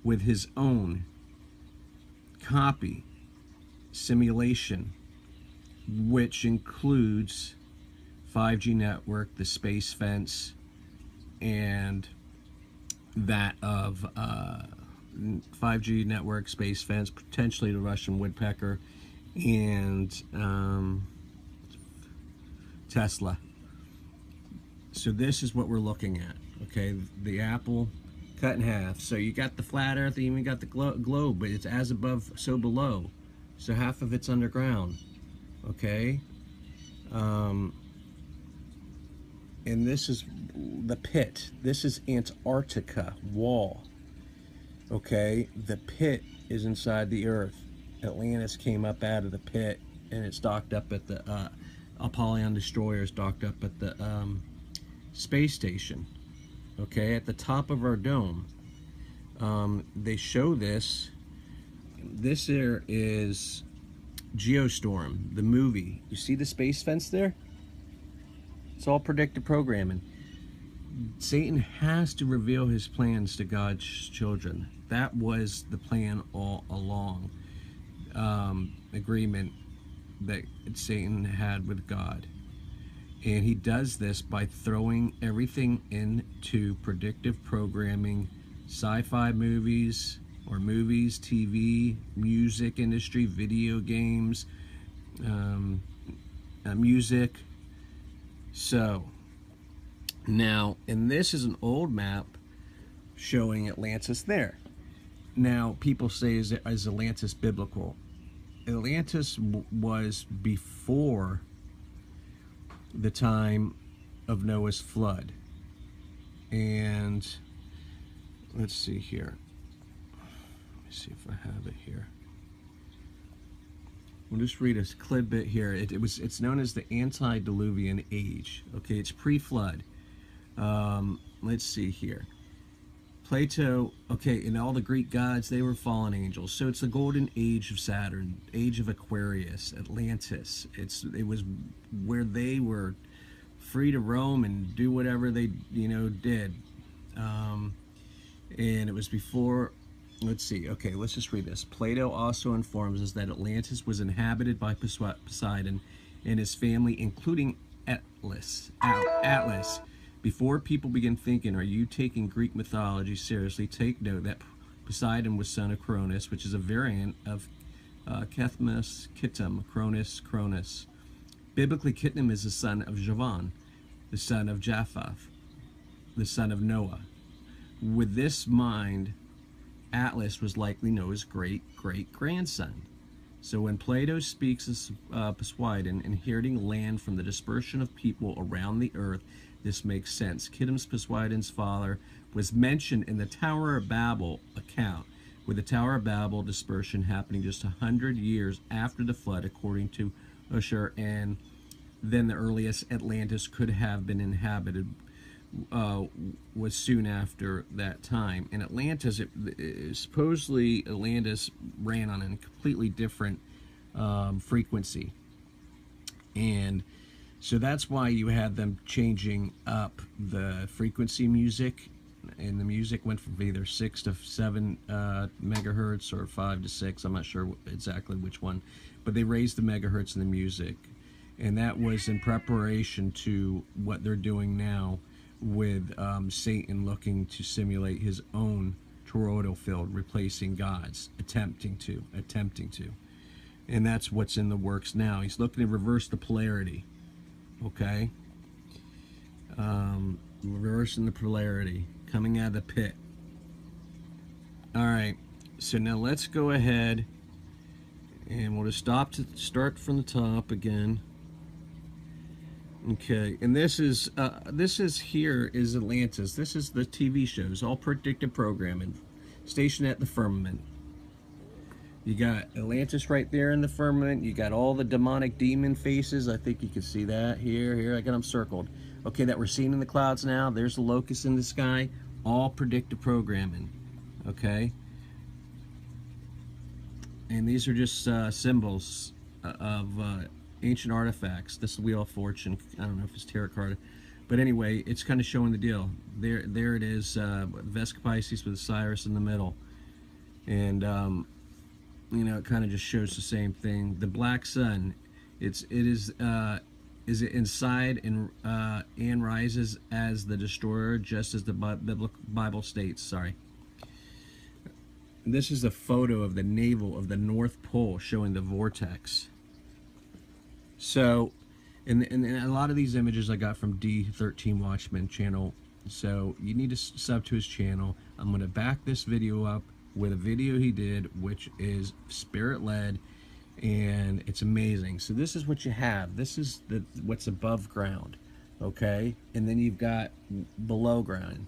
with his own copy simulation, which includes 5G network, the space fence, and that of 5G network, space fence, potentially the Russian woodpecker, and Tesla. So this is what we're looking at, okay? The apple cut in half. So you got the flat earth, you even got the globe, but it's as above, so below. So half of it's underground, okay? And this is the pit. This is Antarctica wall, okay? The pit is inside the earth. Atlantis came up out of the pit, and it's docked up at the Apollyon destroyers, docked up at the space station, okay, at the top of our dome. They show this. This here is Geostorm, the movie. You see the space fence there? It's all predictive programming. Satan has to reveal his plans to God's children. That was the plan all along. Agreement that Satan had with God. And he does this by throwing everything into predictive programming, sci-fi movies, or movies, TV, music industry, video games, music. So, now, and this is an old map showing Atlantis there. Now, people say, is Atlantis biblical? Atlantis was before the time of Noah's flood. And let's see here. Let me see if I have it here. We'll just read a clip bit here. It's known as the antediluvian age. Okay, it's pre-flood. Let's see here. Plato, okay, and all the Greek gods, they were fallen angels. So it's the golden age of Saturn, age of Aquarius, Atlantis. It was where they were free to roam and do whatever they, did. And it was before, let's see, okay, let's just read this. Plato also informs us that Atlantis was inhabited by Poseidon and his family, including Atlas. Before people begin thinking, are you taking Greek mythology seriously, take note that Poseidon was son of Cronus, which is a variant of Chethmus, Kittim, Cronus. Biblically, Kittim is the son of Javan, the son of Japheth, the son of Noah. With this mind, Atlas was likely Noah's great-great-grandson. So when Plato speaks of Poseidon inheriting land from the dispersion of people around the earth, this makes sense. Kittim's Poseidon's father was mentioned in the Tower of Babel account, with the Tower of Babel dispersion happening just 100 years after the flood, according to Ussher, and then the earliest Atlantis could have been inhabited was soon after that time. And Atlantis, supposedly Atlantis ran on a completely different frequency, and so that's why you had them changing up the frequency music, and the music went from either 6 to 7 megahertz or 5 to 6. I'm not sure exactly which one, but they raised the megahertz in the music, and that was in preparation to what they're doing now with Satan looking to simulate his own toroidal field, replacing God's, attempting to. And that's what's in the works now. He's looking to reverse the polarity. Okay? Reversing the polarity. Coming out of the pit. Alright. So now let's go ahead and we'll just start from the top again. Okay, and this is here is Atlantis. This is the TV shows, all predictive programming, stationed at the firmament. You got Atlantis right there in the firmament. You got all the demonic demon faces. I think you can see that here. I got them circled. Okay, that we're seeing in the clouds now. There's the locusts in the sky. All predictive programming. Okay, and these are just symbols of ancient artifacts. This is the Wheel of Fortune. I don't know if it's tarot card, but anyway, it's kind of showing the deal. There it is. Vesica Piscis with Cyrus in the middle, and you know, it kind of just shows the same thing. The black sun, it is inside and rises as the destroyer, just as the Bible states. Sorry. This is a photo of the navel of the North Pole showing the vortex. So, and a lot of these images I got from D13 Watchman channel. So you need to sub to his channel. I'm going to back this video up with a video he did, which is spirit-led, and it's amazing. So this is what you have. This is what's above ground, okay? And then you've got below ground.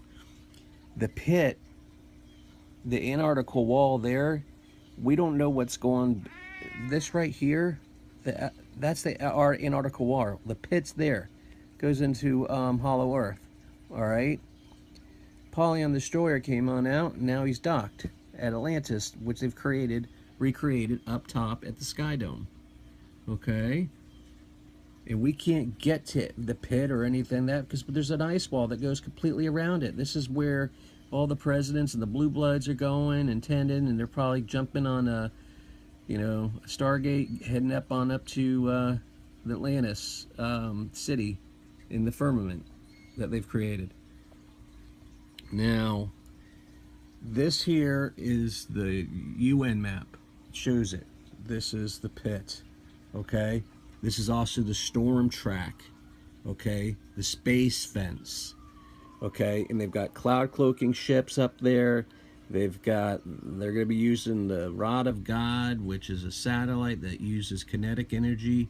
The pit, the Antarctica wall there, we don't know what's going. This right here, that's the Antarctica wall. The pit's there, goes into Hollow Earth. All right. Apollyon Destroyer came on out, and now he's docked at Atlantis, which they've recreated up top at the Sky Dome. Okay. And we can't get to the pit or anything because there's an ice wall that goes completely around it. This is where all the presidents and the blue bloods are going and tending, and they're probably jumping on a Stargate, heading up to the Atlantis city in the firmament that they've created. Now, this here is the UN map. It shows it. This is the pit. Okay? This is also the storm track. Okay? The space fence. Okay? And they've got cloud cloaking ships up there. They're going to be using the Rod of God, which is a satellite that uses kinetic energy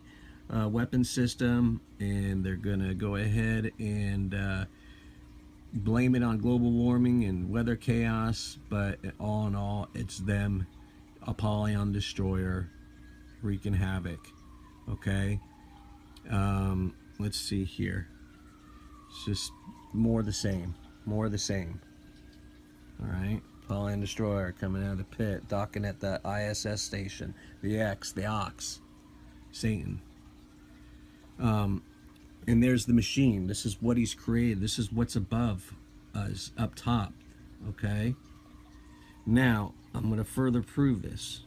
weapon system, and they're going to go ahead and blame it on global warming and weather chaos, but all in all, it's them, Apollyon Destroyer, wreaking havoc. Okay? Let's see here. It's just more the same. More the same. Alright? Apollyon Destroyer coming out of the pit, docking at the ISS station. The X, the Ox. Satan. And there's the machine. This is what he's created. This is what's above us, up top. Okay? Now, I'm going to further prove this.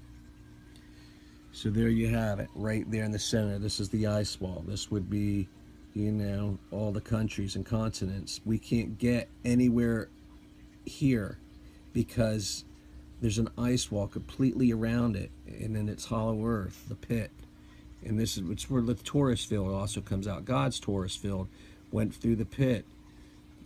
So there you have it, right there in the center. This is the ice wall. This would be, all the countries and continents. We can't get anywhere here because there's an ice wall completely around it, and then it's hollow earth, the pit. And this is where the Taurus field also comes out. God's Taurus field went through the pit,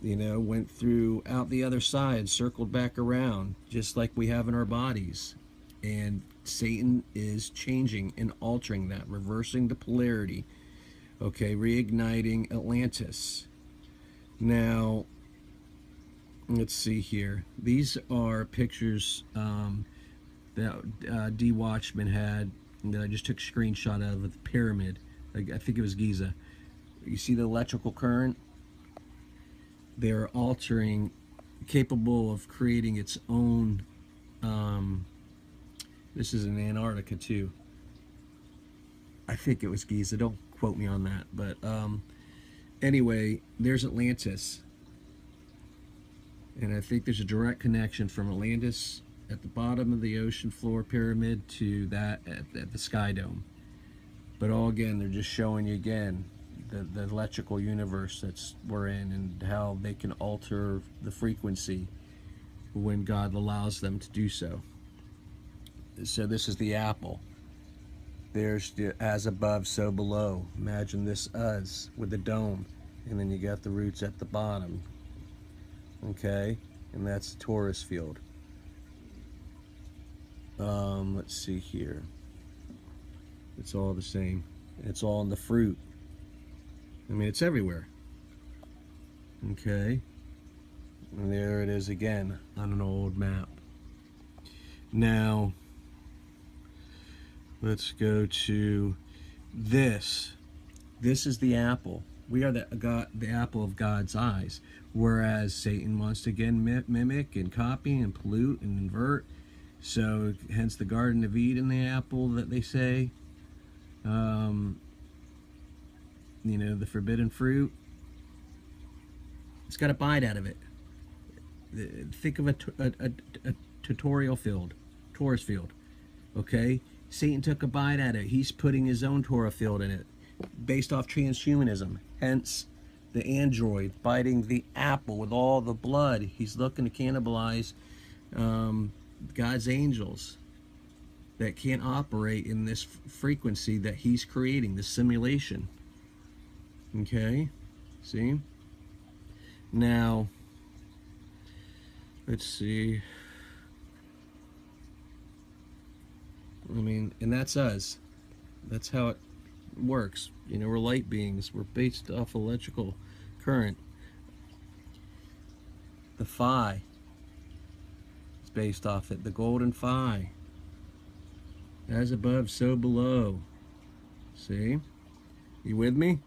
went through out the other side, circled back around, just like we have in our bodies. And Satan is changing and altering that, reversing the polarity. Okay, reigniting Atlantis. Now, let's see here. These are pictures that D. Watchman had that I just took a screenshot of the pyramid. I think it was Giza. You see the electrical current? They're altering, capable of creating its own. This is in Antarctica too. I think it was Giza. Don't quote me on that. But anyway, there's Atlantis. And I think there's a direct connection from Atlantis at the bottom of the ocean floor pyramid to that at the Sky Dome. But all again, they're just showing you again the electrical universe that's we're in, and how they can alter the frequency when God allows them to do so. So this is the apple. There's the as above, so below. Imagine this us with the dome, and then you got the roots at the bottom. Okay, and that's the torus field. Let's see here. It's all the same. It's all in the fruit. I mean, it's everywhere. Okay, and there it is again on an old map. Now, let's go to this. This is the apple. We are the apple of God's eyes. Whereas Satan wants to again mimic and copy and pollute and invert. So, hence the Garden of Eden, the apple that they say. You know, the forbidden fruit. It's got a bite out of it. Think of a tutorial field, torus field. Okay? Satan took a bite at it. He's putting his own Torah field in it, based off transhumanism. Hence, the android biting the apple with all the blood. He's looking to cannibalize God's angels that can't operate in this frequency that he's creating, this simulation. Okay? See? Now, let's see. I mean, and that's us. That's how it works. You know, we're light beings. We're based off electrical current. The phi is based off it. The golden phi. As above, so below. See? You with me?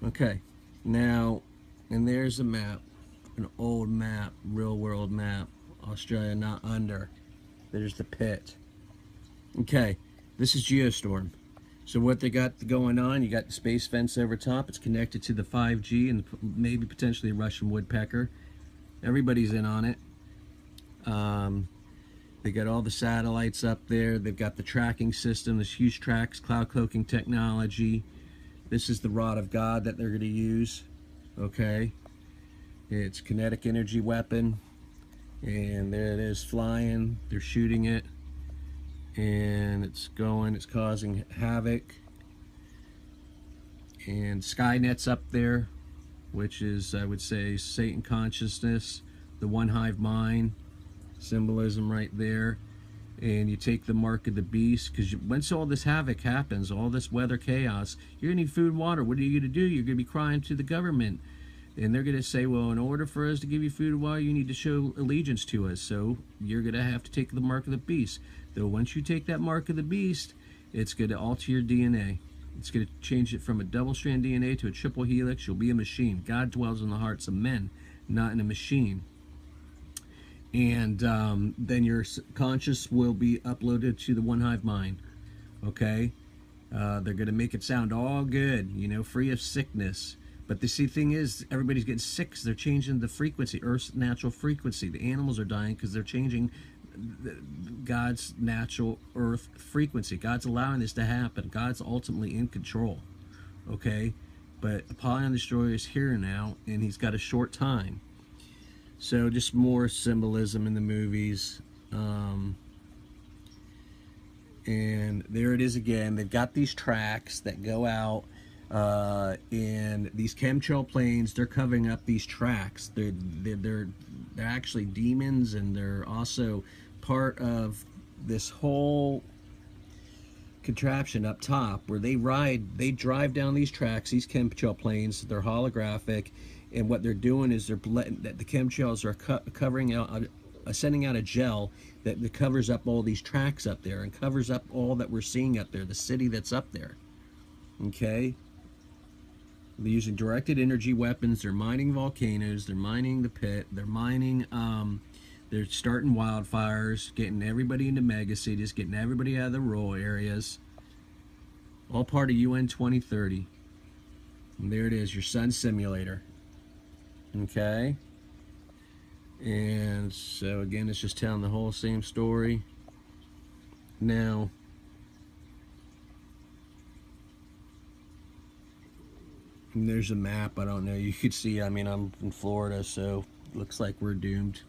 Okay. Now, and there's a map. An old map. Real world map. Australia not under. There's the pit. Okay, this is Geostorm. So what they got going on, you got the space fence over top. It's connected to the 5G and maybe potentially a Russian woodpecker. Everybody's in on it. They got all the satellites up there. They've got the tracking system, this huge tracks, cloud cloaking technology. This is the rod of God that they're going to use. Okay, it's kinetic energy weapon, and there it is flying. They're shooting it. And it's causing havoc. And Skynet's up there, which is, I would say, Satan consciousness, the one hive mind, symbolism right there. And you take the mark of the beast, because once all this havoc happens, all this weather chaos, you're gonna need food and water. What are you gonna do? You're gonna be crying to the government. And they're gonna say, well, in order for us to give you food and water, you need to show allegiance to us. So you're gonna have to take the mark of the beast. Though once you take that mark of the beast, it's going to alter your DNA. It's going to change it from a double-strand DNA to a triple helix. You'll be a machine. God dwells in the hearts of men, not in a machine. And then your conscious will be uploaded to the one hive mind. Okay? They're going to make it sound all good, you know, free of sickness. But the thing is, everybody's getting sick because they're changing the frequency, Earth's natural frequency. The animals are dying because they're changing God's natural earth frequency. God's allowing this to happen. God's ultimately in control. Okay? But Apollyon Destroyer is here now, and he's got a short time. So just more symbolism in the movies. And there it is again. They've got these tracks that go out, and these chemtrail planes, they're covering up these tracks. They're actually demons, and they're also part of this whole contraption up top where they drive down these tracks, these chemtrail planes. They're holographic, and what they're doing is they're letting that the chemtrails are covering out, sending out a gel that covers up all these tracks up there and covers up all that we're seeing up there, the city that's up there. Okay, they're using directed energy weapons. They're mining volcanoes. They're mining the pit. They're mining. They're starting wildfires, getting everybody into mega cities, getting everybody out of the rural areas. All part of UN 2030. And there it is, your sun simulator. Okay? And so again, it's just telling the whole same story. Now, and there's a map. I don't know. You could see, I mean, I'm in Florida, so it looks like we're doomed.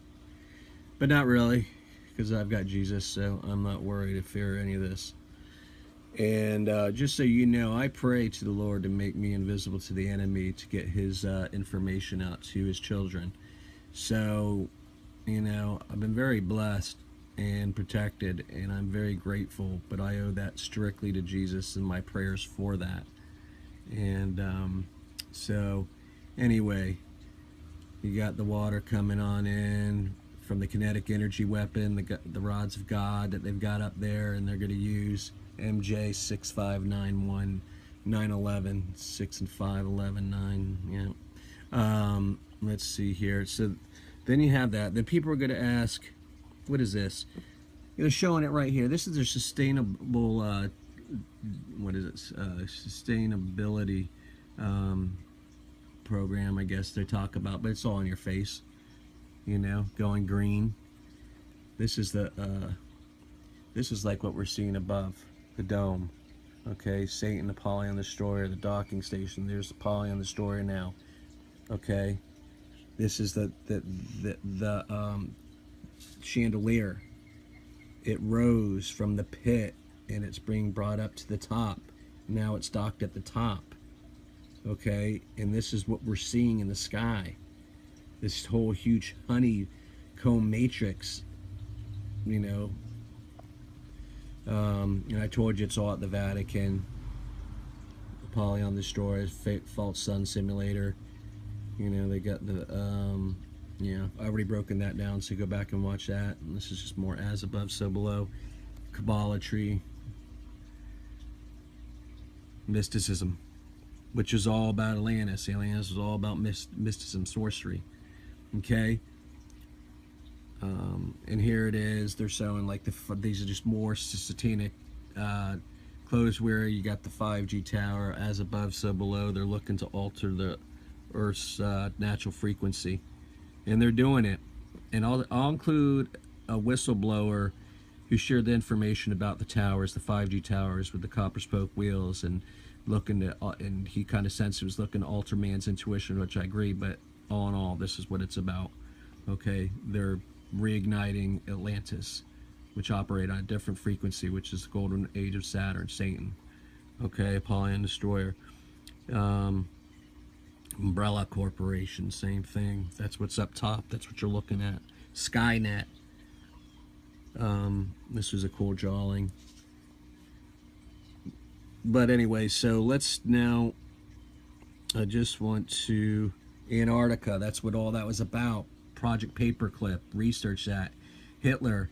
But not really, because I've got Jesus, so I'm not worried if fear any of this. And just so you know, I pray to the Lord to make me invisible to the enemy, to get his information out to his children. So, you know, I've been very blessed and protected, and I'm very grateful, but I owe that strictly to Jesus and my prayers for that. And so, anyway, you got the water coming on in from the kinetic energy weapon, the rods of God that they've got up there, and they're going to use MJ 6591 911 6 and 5 11 9. Yeah. Let's see here. So then you have that. Then people are going to ask, what is this? They're showing it right here. This is their sustainable. What is it? Sustainability program, I guess they talk about, but it's all in your face. You know, going green. This is the. This is like what we're seeing above the dome. Okay, Satan, the Apollyon Destroyer, the docking station. There's the Apollyon Destroyer now. Okay, this is the chandelier. It rose from the pit and it's being brought up to the top. Now it's docked at the top. Okay, and this is what we're seeing in the sky. This whole huge honeycomb matrix, you know. And I told you it's all at the Vatican. Apollyon Destroyer, False Sun Simulator. You know, they got the, yeah, I've already broken that down, so go back and watch that. And this is just more as above, so below. Kabbalatry. Mysticism, which is all about Atlantis. Atlantis is all about mysticism, sorcery. Okay? And here it is. They're showing like these are just more satanic clothes where you got the 5G tower, as above, so below. They're looking to alter the Earth's natural frequency, and they're doing it. And I'll include a whistleblower who shared the information about the towers, the 5G towers with the copper spoke wheels, and looking to, and he kind of sensed he was looking to alter man's intuition, which I agree. But all in all, this is what it's about. Okay, they're reigniting Atlantis, which operate on a different frequency, which is the golden age of Saturn, Satan. Okay, Apollyon Destroyer. Umbrella Corporation, same thing. That's what's up top. That's what you're looking at. Skynet. This was a cool drawing. But anyway, so let's now, I just want to, Antarctica, that's what all that was about. Project Paperclip, research that. Hitler,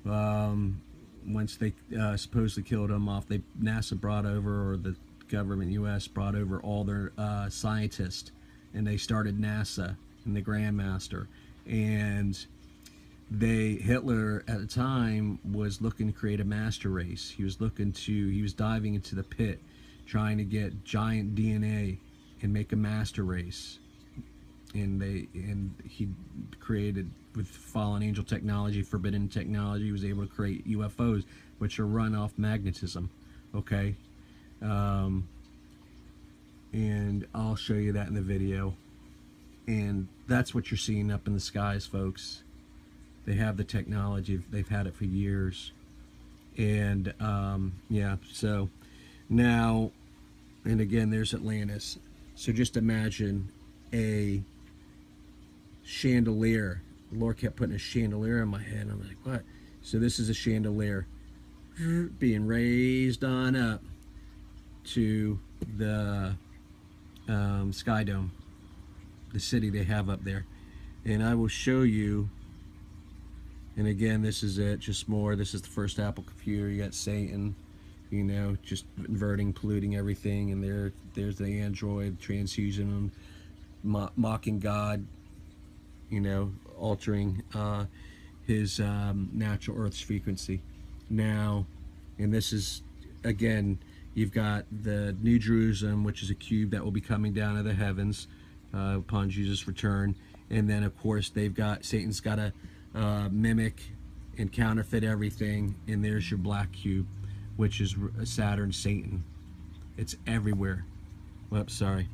once they supposedly killed him off, NASA brought over, or the government, U.S. brought over all their scientists, and they started NASA and the Grandmaster. And Hitler at the time was looking to create a master race. He was diving into the pit, trying to get giant DNA and make a master race. And he created, with fallen angel technology, forbidden technology, he was able to create UFOs, which are run off magnetism. Okay, and I'll show you that in the video. And that's what you're seeing up in the skies, folks. They have the technology. They've had it for years. And yeah, so now, and again, there's Atlantis. So just imagine a chandelier. The Lord kept putting a chandelier in my head. I'm like, what? So this is a chandelier being raised on up to the Sky Dome, the city they have up there. And I will show you. And again, this is it, just more. This is the first Apple computer. You got Satan, you know, just inverting, polluting everything. And there's the android, transhuman, mocking God, you know, altering his natural Earth's frequency. Now, and this is, again, you've got the New Jerusalem, which is a cube that will be coming down to the heavens upon Jesus' return. And then, of course, Satan's got to mimic and counterfeit everything. And there's your black cube, which is Saturn, Satan. It's everywhere. Whoops, sorry.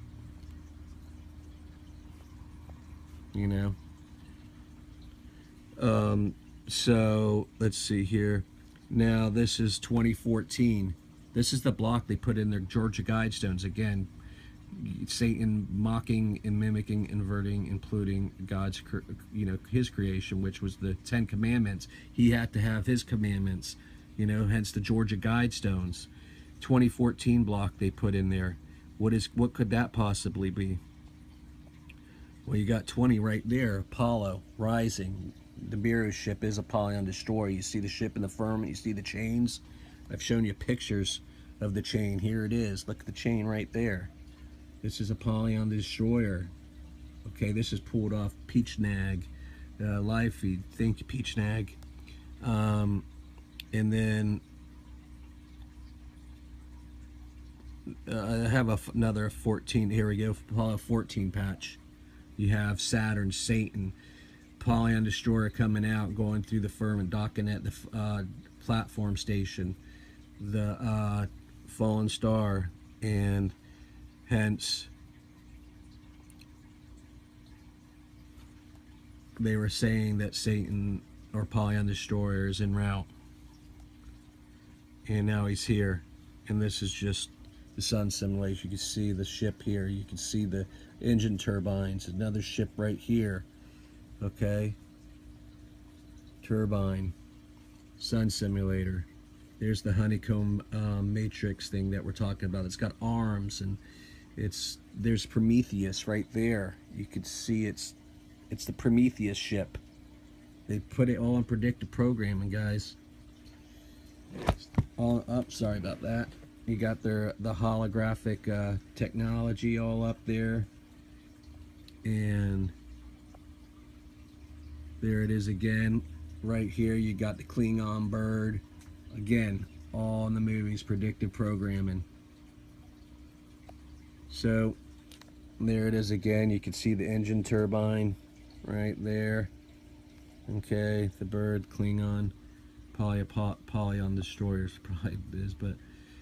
You know. So let's see here. Now this is 2014. This is the block they put in their Georgia Guidestones. Again, Satan mocking and mimicking, inverting, including God's, his creation, which was the 10 Commandments. He had to have his commandments, hence the Georgia Guidestones. 2014 block they put in there. What could that possibly be? Well, you got 20 right there. Apollo rising. The Nibiru ship is Apollyon Destroyer. You see the ship in the firmament. You see the chains. I've shown you pictures of the chain. Here it is. Look at the chain right there. This is Apollyon Destroyer. Okay, this is pulled off Peachnag live feed. Thank you, Peachnag. And then I have another 14. Here we go. Apollo 14 patch. You have Saturn, Satan, Apollyon Destroyer coming out, going through the firmament, docking at the platform station, the fallen star, and hence they were saying that Satan or Apollyon Destroyer is en route, and now he's here. And this is just the sun simulation. You can see the ship here. You can see the engine turbines. Another ship right here. Okay, turbine, sun simulator. There's the honeycomb matrix thing that we're talking about. It's got arms, and there's Prometheus right there. You could see it's the Prometheus ship. They put it all in predictive programming, guys. All up. Sorry about that. You got the holographic technology all up there, and there it is again. Right here, you got the Klingon bird. Again, all in the movies, predictive programming. So there it is again. You can see the engine turbine right there. Okay, the bird, Klingon, Apollyon Destroyers probably is, but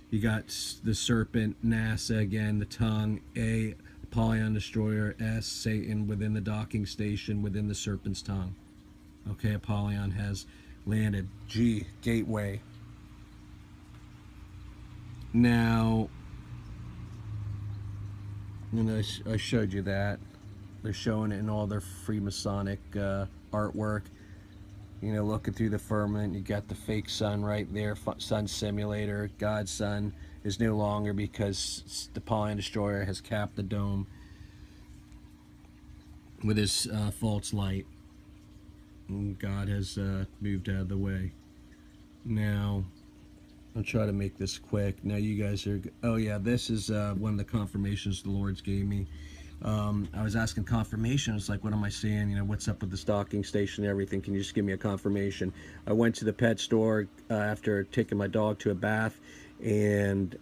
you got the serpent, NASA again, the tongue, A, Apollyon Destroyer, S, Satan within the docking station, within the serpent's tongue. Okay, Apollyon has landed. G, gateway. Now, and I showed you that. They're showing it in all their Freemasonic artwork. Looking through the firmament, you got the fake sun right there, sun simulator. God's sun is no longer, because the Apollyon Destroyer has capped the dome with his false light. And God has moved out of the way. Now, I'll try to make this quick. Now you guys are, oh yeah, this is one of the confirmations the Lord's gave me. I was asking confirmation. It's like, what am I seeing? What's up with this docking station and everything? Can you just give me a confirmation? I went to the pet store after taking my dog to a bath, and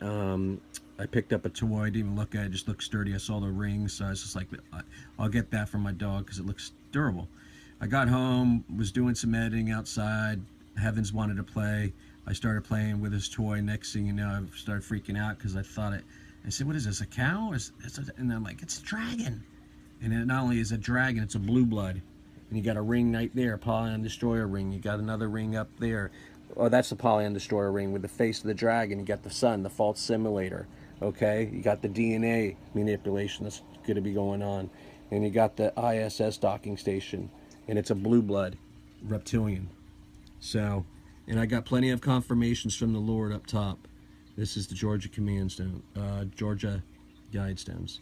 I picked up a toy. I didn't even look at it. It just looked sturdy. I saw the rings, so I was just like, I'll get that for my dog because it looks durable. I got home, was doing some editing outside. Heavens wanted to play. I started playing with his toy. Next thing you know, I started freaking out because I thought it. I said, what is this, a cow? And I'm like, it's a dragon. And it not only is a dragon, it's a blue blood. And you got a ring right there, Apollyon Destroyer ring. You got another ring up there. Oh, that's the Apollyon Destroyer ring with the face of the dragon. You got the sun, the false simulator. Okay, you got the DNA manipulation that's going to be going on. And you got the ISS docking station. And it's a blue blood reptilian. So, and I got plenty of confirmations from the Lord up top. This is the Georgia Command Stone, Georgia Guidestones.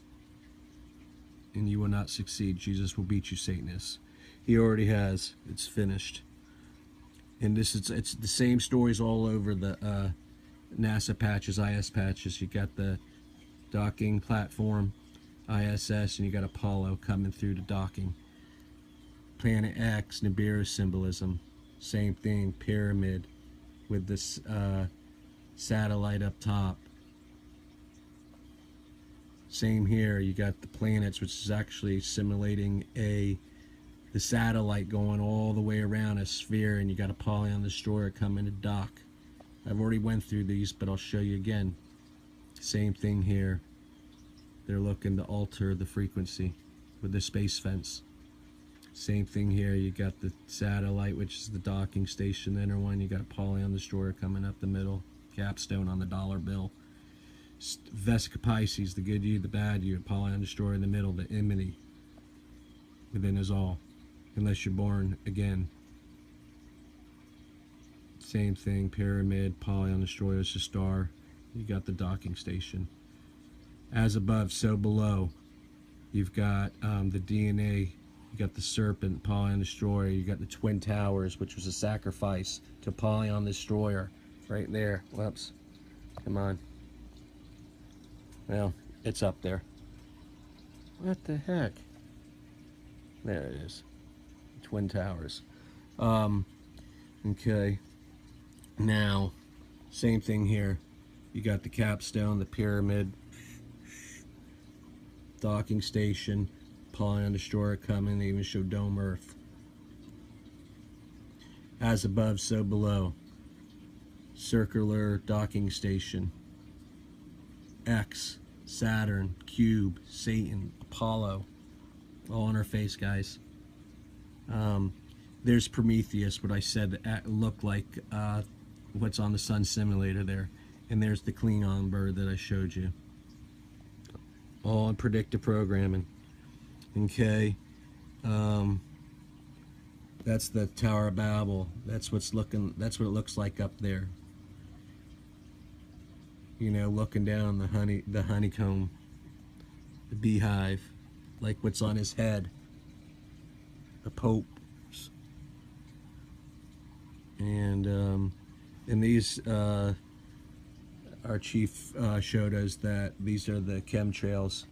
And you will not succeed. Jesus will beat you, Satanists. He already has. It's finished. And it's the same stories all over the NASA patches, IS patches. You got the docking platform, ISS, and you got Apollo coming through the docking. Planet X, Nibiru symbolism. Same thing, pyramid with this satellite up top. Same here, you got the planets, which is actually simulating the satellite going all the way around a sphere, and you got Apollyon Destroyer coming to dock. I've already went through these, but I'll show you again. Same thing here. They're looking to alter the frequency with the space fence. Same thing here, you got the satellite, which is the docking station, the inner one. You got Apollyon Destroyer coming up the middle. capstone on the dollar bill. Vesica Pisces, the good you, the bad you. Apollyon Destroyer in the middle, the enmity within us all, unless you're born again. Same thing, Pyramid, Apollyon Destroyer is a star. You got the docking station. As above, so below. You've got the DNA. You got the Serpent, Apollyon Destroyer. You got the Twin Towers, which was a sacrifice to Apollyon Destroyer. Right there. Whoops. Come on. Well, it's up there. What the heck? There it is. Twin Towers. Okay. Now, same thing here. You got the capstone, the pyramid, docking station, Apollyon Destroyer coming. They even show Dome Earth. As above, so below. Circular docking station. X, Saturn, Cube, Satan, Apollo. All on our face, guys. There's Prometheus, what I said looked like what's on the sun simulator there. And there's the Klingon bird that I showed you. All in predictive programming. Okay. That's the Tower of Babel. That's what it looks like up there. You know, looking down the honeycomb, the beehive, like what's on his head. The Pope. And these our chief showed us that these are the chemtrails,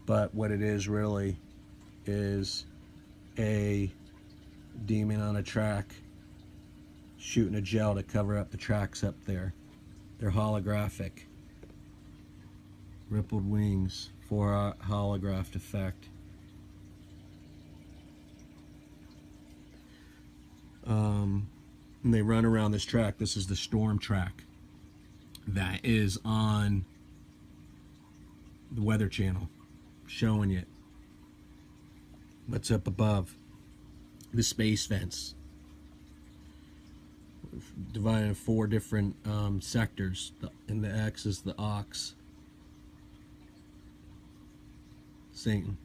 but what it is really is a demon on a track shooting a gel to cover up the tracks up there. They're holographic. Rippled wings for a holographed effect. And they run around this track. This is the storm track that is on the Weather Channel, showing you what's up above. The space fence, divided in 4 different sectors, and the X is the ox. Satan.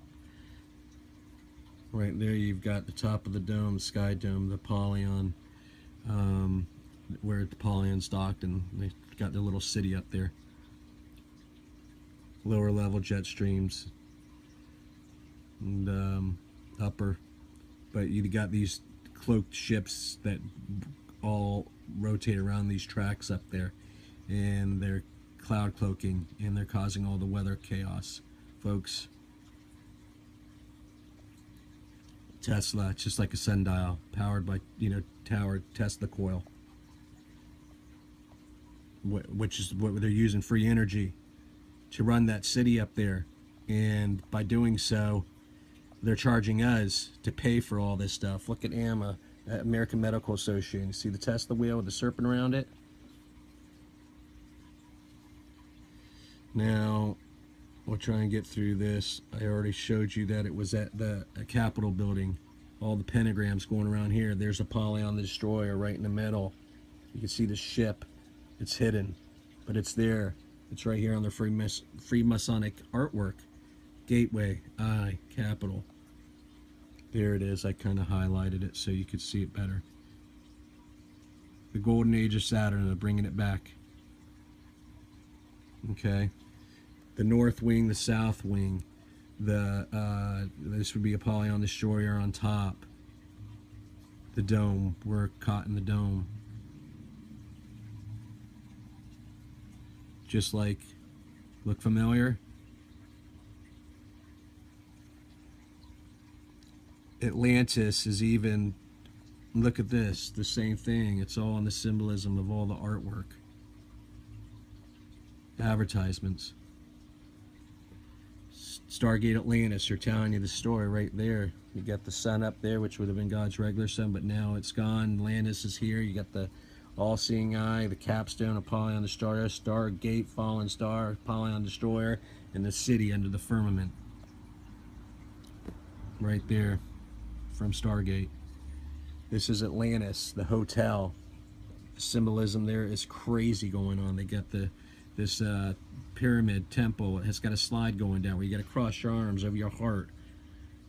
Right there you've got the top of the dome, the sky dome, the Apollyon, where the Apollyon's docked, and they got their little city up there. Lower level jet streams and upper, but you got these cloaked ships that all rotate around these tracks up there, and they're cloud cloaking, and they're causing all the weather chaos, folks. Tesla, it's just like a sundial, powered by, tower Tesla coil, which is what they're using, free energy, to run that city up there. And by doing so, they're charging us to pay for all this stuff. Look at AMA, American Medical Association. You see the Tesla wheel with the serpent around it? Now, we'll try and get through this. I already showed you that it was at the Capitol building. All the pentagrams going around here. There's Apollyon the Destroyer right in the middle. You can see the ship. It's hidden, but it's there. It's right here on the Freemasonic artwork. Gateway, I, Capitol. There it is. I kind of highlighted it so you could see it better. The golden age of Saturn, they're bringing it back. Okay. The north wing, the south wing. This would be Apollyon Destroyer on top. The dome. We're caught in the dome. Just like, look familiar? Atlantis is even, look at this, the same thing. It's all in the symbolism of all the artwork. Advertisements. Stargate Atlantis, they're telling you the story right there. You got the sun up there, which would have been God's regular sun, but now it's gone. Atlantis is here. You got the all-seeing eye, the capstone, Apollyon Destroyer, Stargate, fallen star, Apollyon Destroyer, and the city under the firmament. Right there from Stargate. This is Atlantis, the hotel. symbolism there is crazy going on. They got this pyramid temple. It has got a slide going down where you got to cross your arms over your heart,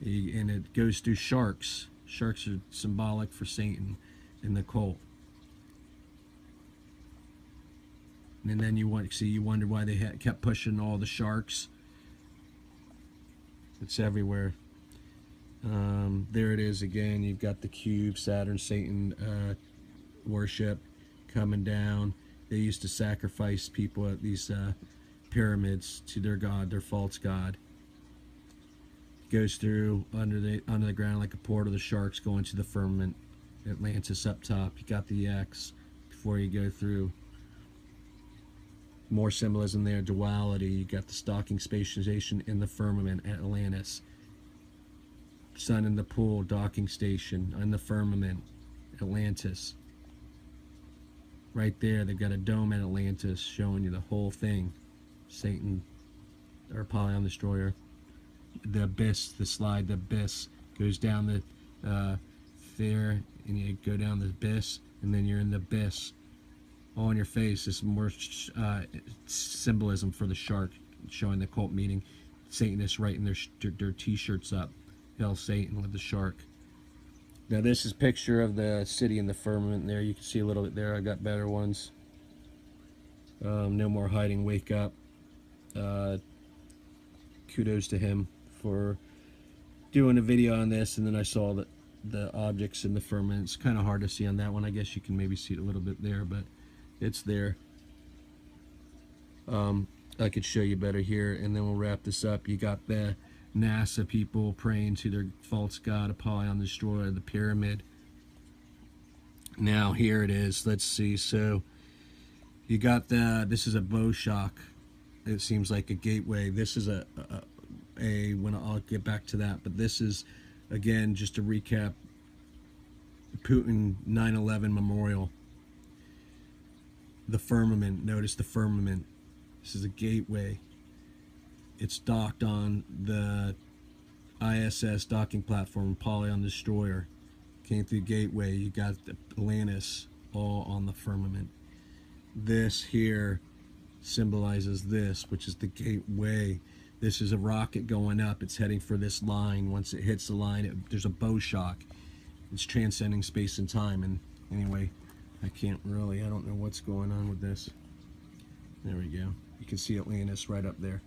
and it goes through sharks. Sharks are symbolic for Satan and the cult. And then you wonder why they kept pushing all the sharks. It's everywhere. There it is again. You've got the cube, Saturn, Satan worship coming down. They used to sacrifice people at these pyramids to their god, their false god. Goes through under the ground like a portal. The sharks go into the firmament. Atlantis up top. You got the X before you go through. More symbolism there. Duality. You got the docking station in the firmament at Atlantis. Sun in the pool, docking station in the firmament, Atlantis. Right there, they've got a dome at Atlantis showing you the whole thing. Satan, or Apollyon Destroyer. The abyss, the slide, the abyss goes down the there, and you go down the abyss, and then you're in the abyss. All on your face is more symbolism for the shark, showing the cult meeting. Satanists writing their t-shirts up. Hell Satan with the shark. Now this is a picture of the city in the firmament there. You can see a little bit there. I got better ones. No more hiding, wake up. Kudos to him for doing a video on this, and then I saw the objects in the firmament. It's kind of hard to see on that one. I guess you can maybe see it a little bit there, but it's there. I could show you better here, and then we'll wrap this up. You got the NASA people praying to their false god Apollyon Destroyer, the pyramid. Now here it is. Let's see. So you got this is a bow shock. It seems like a gateway. This is when I'll get back to that, but this is again just to recap. Putin 9/11 memorial. The firmament. Notice the firmament. This is a gateway. It's docked on the ISS docking platform, Apollyon Destroyer. Came through gateway. You got the Atlantis all on the firmament. This here symbolizes this, which is the gateway. This is a rocket going up. It's heading for this line. Once it hits the line, there's a bow shock. It's transcending space and time. And anyway, I don't know what's going on with this. There we go. You can see Atlantis right up there.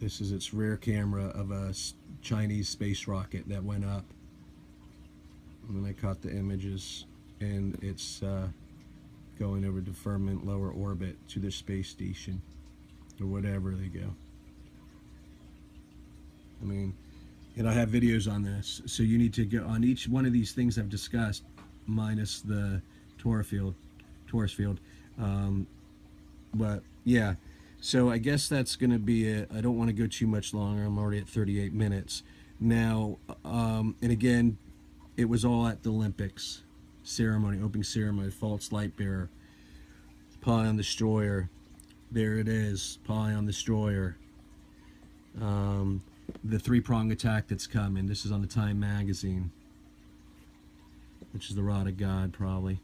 This is its rear camera of a Chinese space rocket that went up. And then I caught the images, and it's going over the firmament lower orbit to the space station, or whatever they go. I mean, and I have videos on this, so you need to go on each one of these things I've discussed, minus the Taurus field. But yeah, so I guess that's going to be it. I don't want to go too much longer. I'm already at 38 minutes now. And again, it was all at the Olympics ceremony, opening ceremony. False light bearer, Apollyon Destroyer. There it is, Apollyon Destroyer. The three-prong attack that's coming. This is on the Time magazine, which is the rod of God, probably.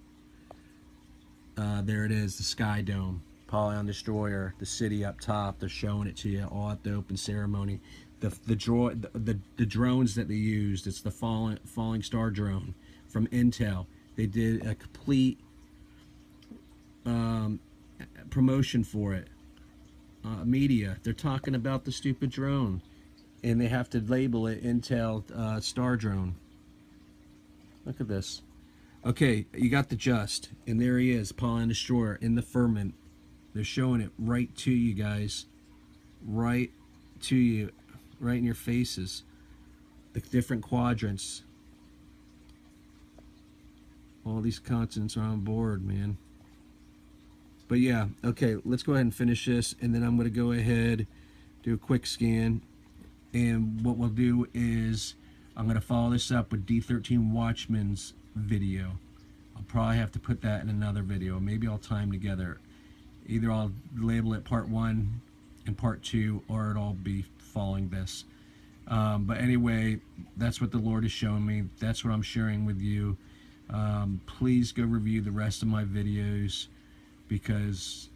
There it is, the Sky Dome, Apollyon Destroyer, the city up top. They're showing it to you all at the open ceremony. The drones that they used, it's the falling star drone from Intel. They did a complete promotion for it. Media, they're talking about the stupid drone, and they have to label it Intel Star Drone. Look at this. Okay, you got the Just, and there he is, Apollyon Destroyer in the firmament. They're showing it right to you guys, right to you, right in your faces. The different quadrants. All these continents are on board, man. But yeah, okay, let's go ahead and finish this, and then I'm going to go ahead, do a quick scan, and what we'll do is I'm going to follow this up with D13 Watchman's video. I'll probably have to put that in another video. Maybe I'll tie them together. Either I'll label it part 1 and part 2, or it'll be following this. But anyway, that's what the Lord is showing me. That's what I'm sharing with you. Please go review the rest of my videos, because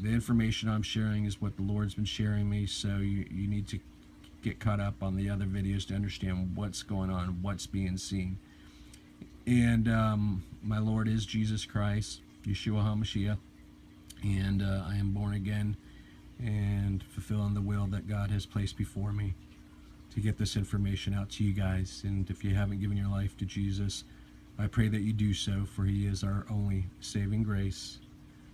the information I'm sharing is what the Lord's been sharing me, so you need to get caught up on the other videos to understand what's going on, what's being seen. And my Lord is Jesus Christ, Yeshua HaMashiach, and I am born again and fulfilling the will that God has placed before me to get this information out to you guys. And if you haven't given your life to Jesus, I pray that you do so, for he is our only saving grace.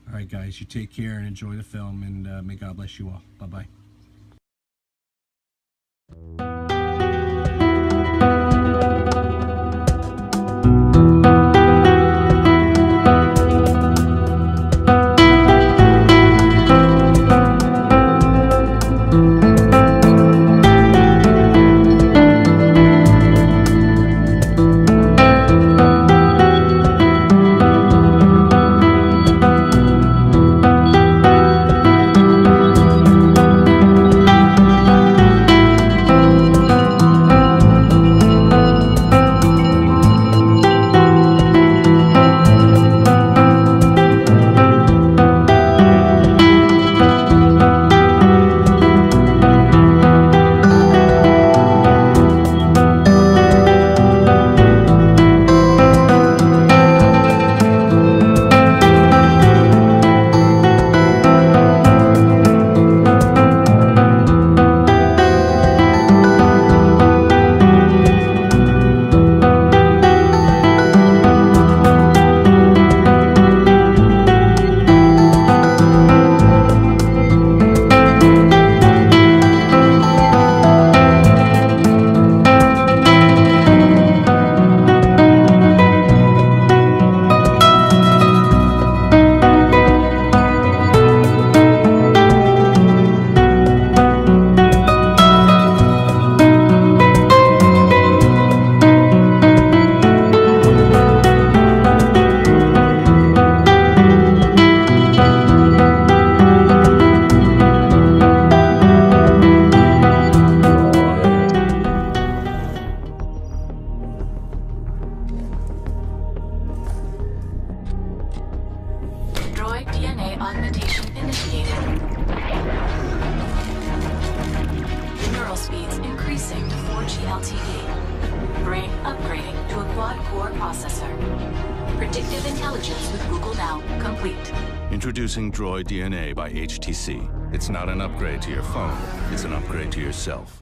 All right, guys, you take care and enjoy the film, and may God bless you all. Bye-bye.
LTE. Brain upgrading to a quad-core processor. Predictive intelligence with Google Now complete.
Introducing Droid DNA by HTC. It's not an upgrade to your phone, it's an upgrade to yourself.